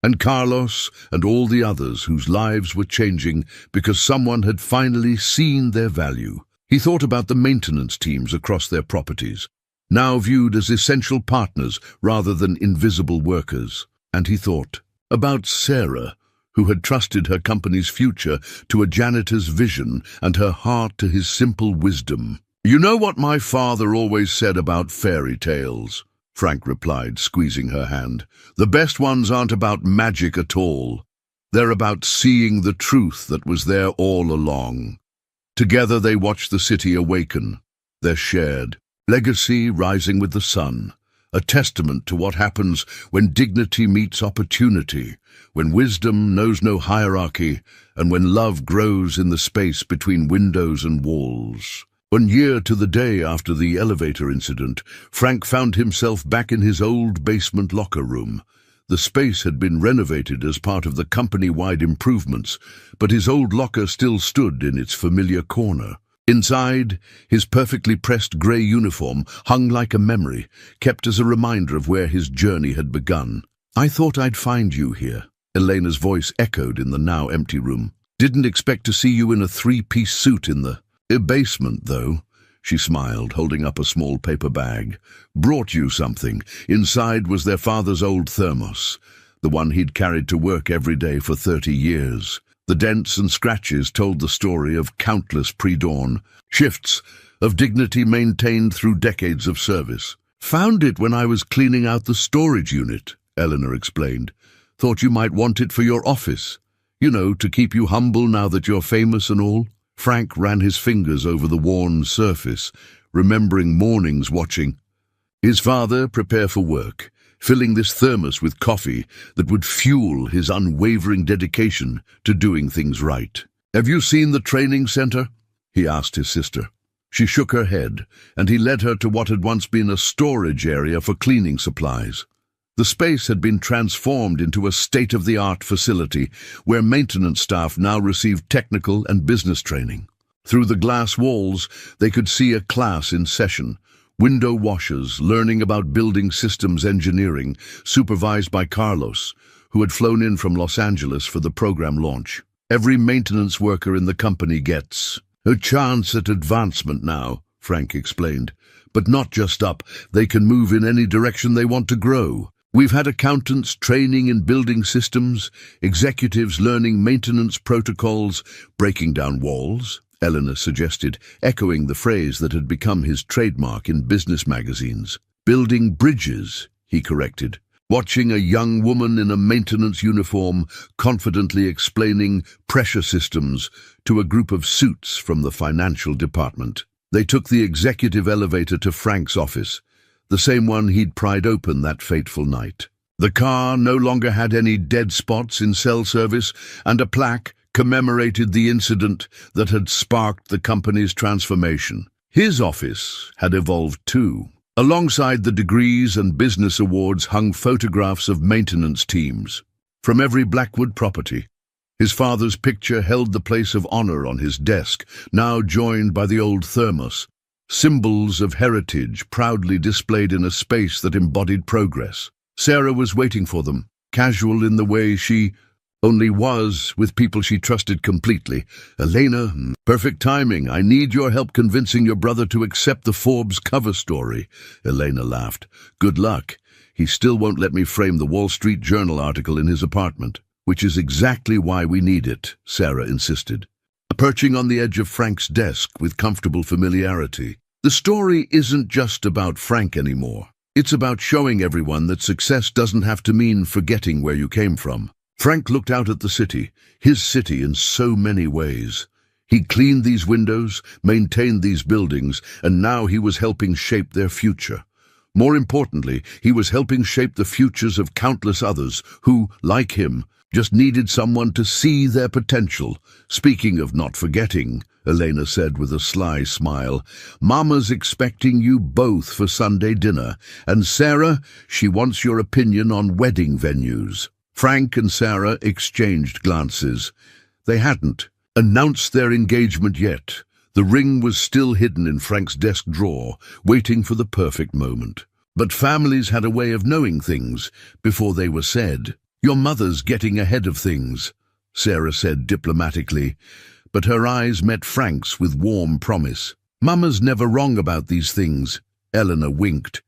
Speaker 1: and Carlos and all the others whose lives were changing because someone had finally seen their value. He thought about the maintenance teams across their properties, now viewed as essential partners rather than invisible workers. And he thought about Sarah, who had trusted her company's future to a janitor's vision and her heart to his simple wisdom. You know what my father always said about fairy tales? Frank replied, squeezing her hand. The best ones aren't about magic at all. They're about seeing the truth that was there all along. Together they watched the city awaken, their shared legacy rising with the sun, a testament to what happens when dignity meets opportunity, when wisdom knows no hierarchy, and when love grows in the space between windows and walls. 1 year to the day after the elevator incident, Frank found himself back in his old basement locker room. The space had been renovated as part of the company-wide improvements, but his old locker still stood in its familiar corner. Inside, his perfectly pressed grey uniform hung like a memory, kept as a reminder of where his journey had begun. I thought I'd find you here, Elena's voice echoed in the now empty room. Didn't expect to see you in a 3-piece suit in the basement, though. She smiled, holding up a small paper bag. Brought you something. Inside was their father's old thermos, the one he'd carried to work every day for 30 years. The dents and scratches told the story of countless pre-dawn shifts of dignity maintained through decades of service. Found it when I was cleaning out the storage unit, Eleanor explained. Thought you might want it for your office. You know, to keep you humble now that you're famous and all. Frank ran his fingers over the worn surface, remembering mornings watching his father prepare for work, filling this thermos with coffee that would fuel his unwavering dedication to doing things right. Have you seen the training center? he asked his sister. She shook her head, and he led her to what had once been a storage area for cleaning supplies. The space had been transformed into a state-of-the-art facility where maintenance staff now received technical and business training. Through the glass walls, they could see a class in session, window washers learning about building systems engineering, supervised by Carlos, who had flown in from Los Angeles for the program launch. Every maintenance worker in the company gets a chance at advancement now, Frank explained. But not just up, they can move in any direction they want to grow. We've had accountants training in building systems, executives learning maintenance protocols, breaking down walls, Eleanor suggested, echoing the phrase that had become his trademark in business magazines. Building bridges, he corrected, watching a young woman in a maintenance uniform confidently explaining pressure systems to a group of suits from the financial department. They took the executive elevator to Frank's office, the same one he'd pried open that fateful night. The car no longer had any dead spots in cell service, and a plaque commemorated the incident that had sparked the company's transformation. His office had evolved too. Alongside the degrees and business awards hung photographs of maintenance teams from every Blackwood property. His father's picture held the place of honor on his desk, now joined by the old thermos, symbols of heritage proudly displayed in a space that embodied progress. Sarah was waiting for them, casual in the way she only was with people she trusted completely. Elena, perfect timing. I need your help convincing your brother to accept the Forbes cover story. Elena laughed. Good luck. He still won't let me frame the Wall Street Journal article in his apartment, which is exactly why we need it, Sarah insisted, perching on the edge of Frank's desk with comfortable familiarity. The story isn't just about Frank anymore. It's about showing everyone that success doesn't have to mean forgetting where you came from. Frank looked out at the city, his city in so many ways. He cleaned these windows, maintained these buildings, and now he was helping shape their future. More importantly, he was helping shape the futures of countless others who, like him, just needed someone to see their potential. Speaking of not forgetting, Elena said with a sly smile, Mama's expecting you both for Sunday dinner, and Sarah, she wants your opinion on wedding venues. Frank and Sarah exchanged glances. They hadn't announced their engagement yet. The ring was still hidden in Frank's desk drawer, waiting for the perfect moment. But families had a way of knowing things before they were said. Your mother's getting ahead of things, Sarah said diplomatically, but her eyes met Frank's with warm promise. Mama's never wrong about these things, Eleanor winked.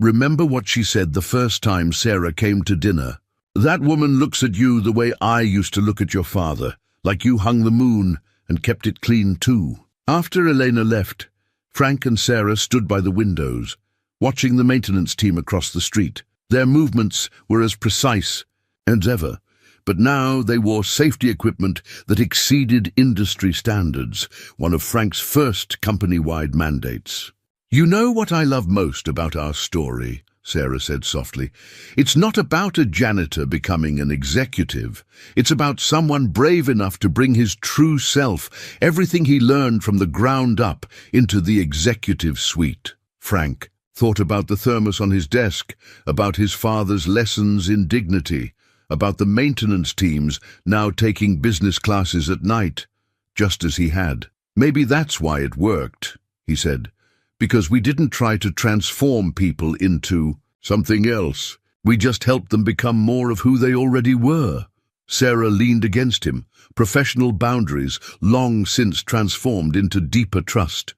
Speaker 1: Remember what she said the first time Sarah came to dinner? That woman looks at you the way I used to look at your father, like you hung the moon and kept it clean too. After Elena left, Frank and Sarah stood by the windows, watching the maintenance team across the street. Their movements were as precise as ever, but now they wore safety equipment that exceeded industry standards, one of Frank's first company-wide mandates. You know what I love most about our story, Sarah said softly. It's not about a janitor becoming an executive. It's about someone brave enough to bring his true self, everything he learned from the ground up, into the executive suite. Frank thought about the thermos on his desk, about his father's lessons in dignity, about the maintenance teams now taking business classes at night, just as he had. Maybe that's why it worked, he said. Because we didn't try to transform people into something else. We just helped them become more of who they already were. Sarah leaned against him, professional boundaries long since transformed into deeper trust.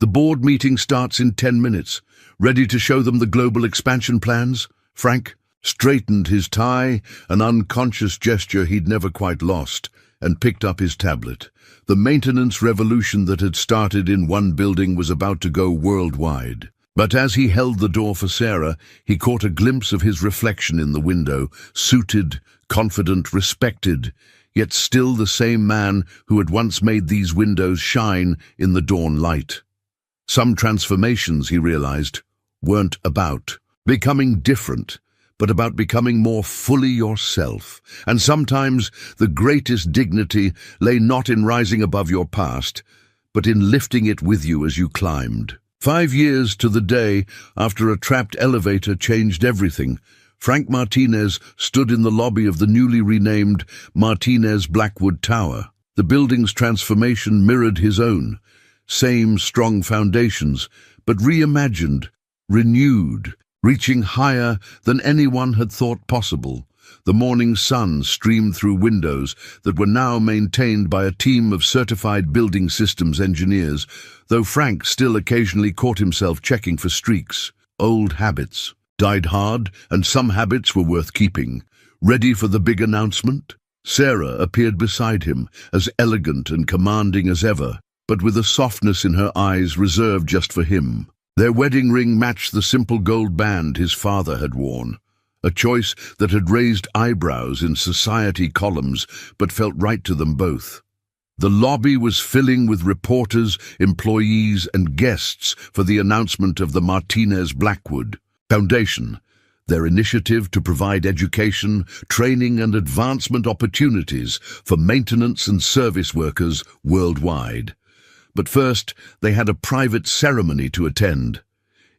Speaker 1: The board meeting starts in 10 minutes. Ready to show them the global expansion plans? Frank straightened his tie, an unconscious gesture he'd never quite lost, and picked up his tablet. The maintenance revolution that had started in one building was about to go worldwide. But as he held the door for Sarah, he caught a glimpse of his reflection in the window, suited, confident, respected, yet still the same man who had once made these windows shine in the dawn light. Some transformations, he realized, weren't about becoming different, but about becoming more fully yourself. And sometimes the greatest dignity lay not in rising above your past, but in lifting it with you as you climbed. 5 years to the day after a trapped elevator changed everything, Frank Martinez stood in the lobby of the newly renamed Martinez Blackwood Tower. The building's transformation mirrored his own. Same strong foundations, but reimagined, renewed, reaching higher than anyone had thought possible. The morning sun streamed through windows that were now maintained by a team of certified building systems engineers, though Frank still occasionally caught himself checking for streaks. Old habits died hard, and some habits were worth keeping. Ready for the big announcement? Sarah appeared beside him, as elegant and commanding as ever, but with a softness in her eyes reserved just for him. Their wedding ring matched the simple gold band his father had worn, a choice that had raised eyebrows in society columns but felt right to them both. The lobby was filling with reporters, employees, and guests for the announcement of the Martinez Blackwood Foundation, their initiative to provide education, training, and advancement opportunities for maintenance and service workers worldwide. But first, they had a private ceremony to attend.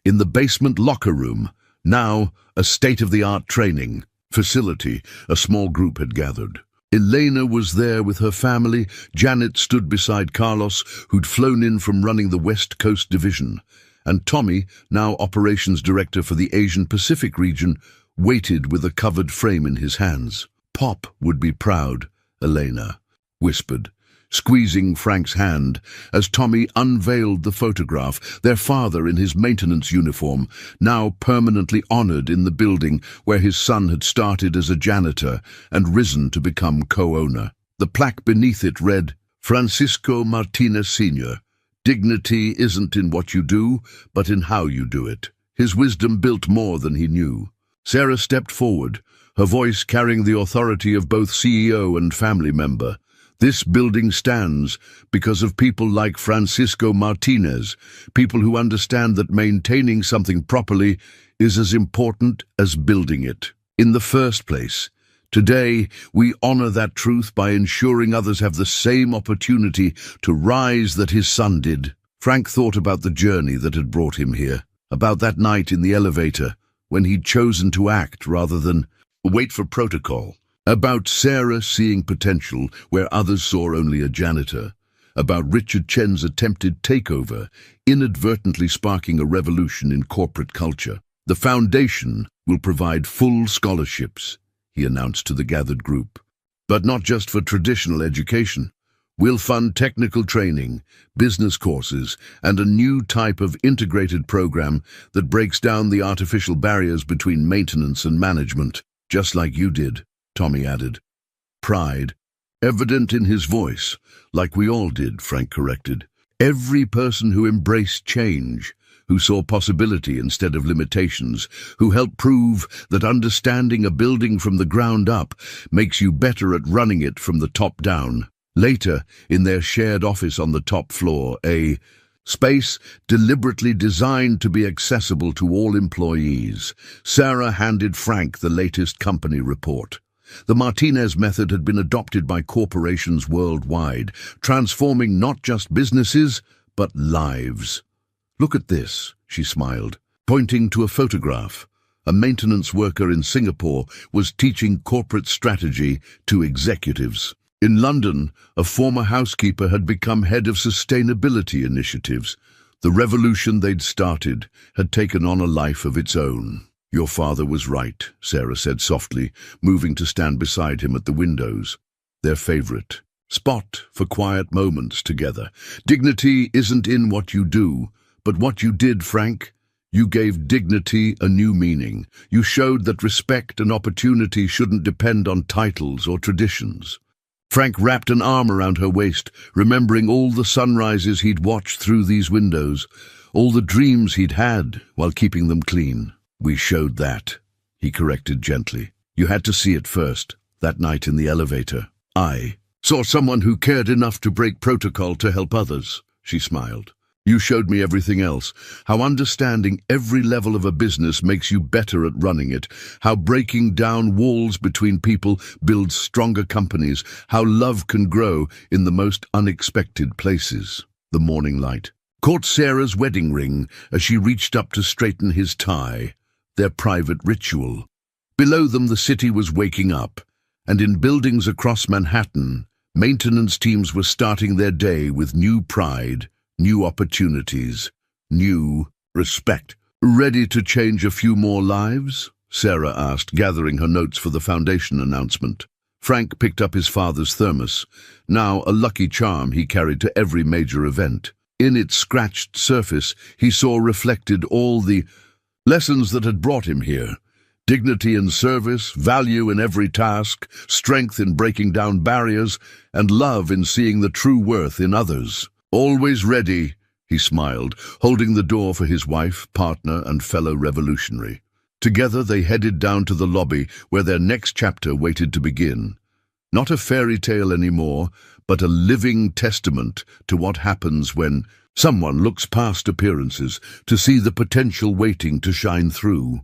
Speaker 1: In the basement locker room, now a state-of-the-art training facility, a small group had gathered. Elena was there with her family. Janet stood beside Carlos, who'd flown in from running the West Coast Division. And Tommy, now operations director for the Asian Pacific region, waited with a covered frame in his hands. "Pop would be proud," Elena whispered, squeezing Frank's hand as Tommy unveiled the photograph, their father in his maintenance uniform, now permanently honored in the building where his son had started as a janitor and risen to become co-owner. The plaque beneath it read, "Francisco Martinez Sr., dignity isn't in what you do, but in how you do it." His wisdom built more than he knew. Sarah stepped forward, her voice carrying the authority of both CEO and family member. "This building stands because of people like Francisco Martinez, people who understand that maintaining something properly is as important as building it in the first place. Today, we honor that truth by ensuring others have the same opportunity to rise that his son did." Frank thought about the journey that had brought him here, about that night in the elevator when he'd chosen to act rather than wait for protocol, about Sarah seeing potential where others saw only a janitor, about Richard Chen's attempted takeover, inadvertently sparking a revolution in corporate culture. "The foundation will provide full scholarships," he announced to the gathered group. "But not just for traditional education. We'll fund technical training, business courses, and a new type of integrated program that breaks down the artificial barriers between maintenance and management, just like you did," Tommy added. Pride evident in his voice, "like we all did," Frank corrected. "Every person who embraced change, who saw possibility instead of limitations, who helped prove that understanding a building from the ground up makes you better at running it from the top down." Later, in their shared office on the top floor, a space deliberately designed to be accessible to all employees, Sarah handed Frank the latest company report. The Martinez method had been adopted by corporations worldwide, transforming not just businesses, but lives. "Look at this," she smiled, pointing to a photograph. A maintenance worker in Singapore was teaching corporate strategy to executives. In London, a former housekeeper had become head of sustainability initiatives. The revolution they'd started had taken on a life of its own. "Your father was right," Sarah said softly, moving to stand beside him at the windows, their favorite spot for quiet moments together. "Dignity isn't in what you do, but what you did, Frank. You gave dignity a new meaning. You showed that respect and opportunity shouldn't depend on titles or traditions." Frank wrapped an arm around her waist, remembering all the sunrises he'd watched through these windows, all the dreams he'd had while keeping them clean. "We showed that," he corrected gently. "You had to see it first, that night in the elevator." "I saw someone who cared enough to break protocol to help others," she smiled. "You showed me everything else, how understanding every level of a business makes you better at running it, how breaking down walls between people builds stronger companies, how love can grow in the most unexpected places." the morning light, caught Sarah's wedding ring as she reached up to straighten his tie, their private ritual. Below them the city was waking up, and in buildings across Manhattan, maintenance teams were starting their day with new pride, new opportunities, new respect. "Ready to change a few more lives?" Sarah asked, gathering her notes for the foundation announcement. Frank picked up his father's thermos, now a lucky charm he carried to every major event. In its scratched surface, he saw reflected all the lessons that had brought him here. Dignity in service, value in every task, strength in breaking down barriers, and love in seeing the true worth in others. "Always ready," he smiled, holding the door for his wife, partner, and fellow revolutionary. Together they headed down to the lobby where their next chapter waited to begin. Not a fairy tale anymore, but a living testament to what happens when someone looks past appearances to see the potential waiting to shine through.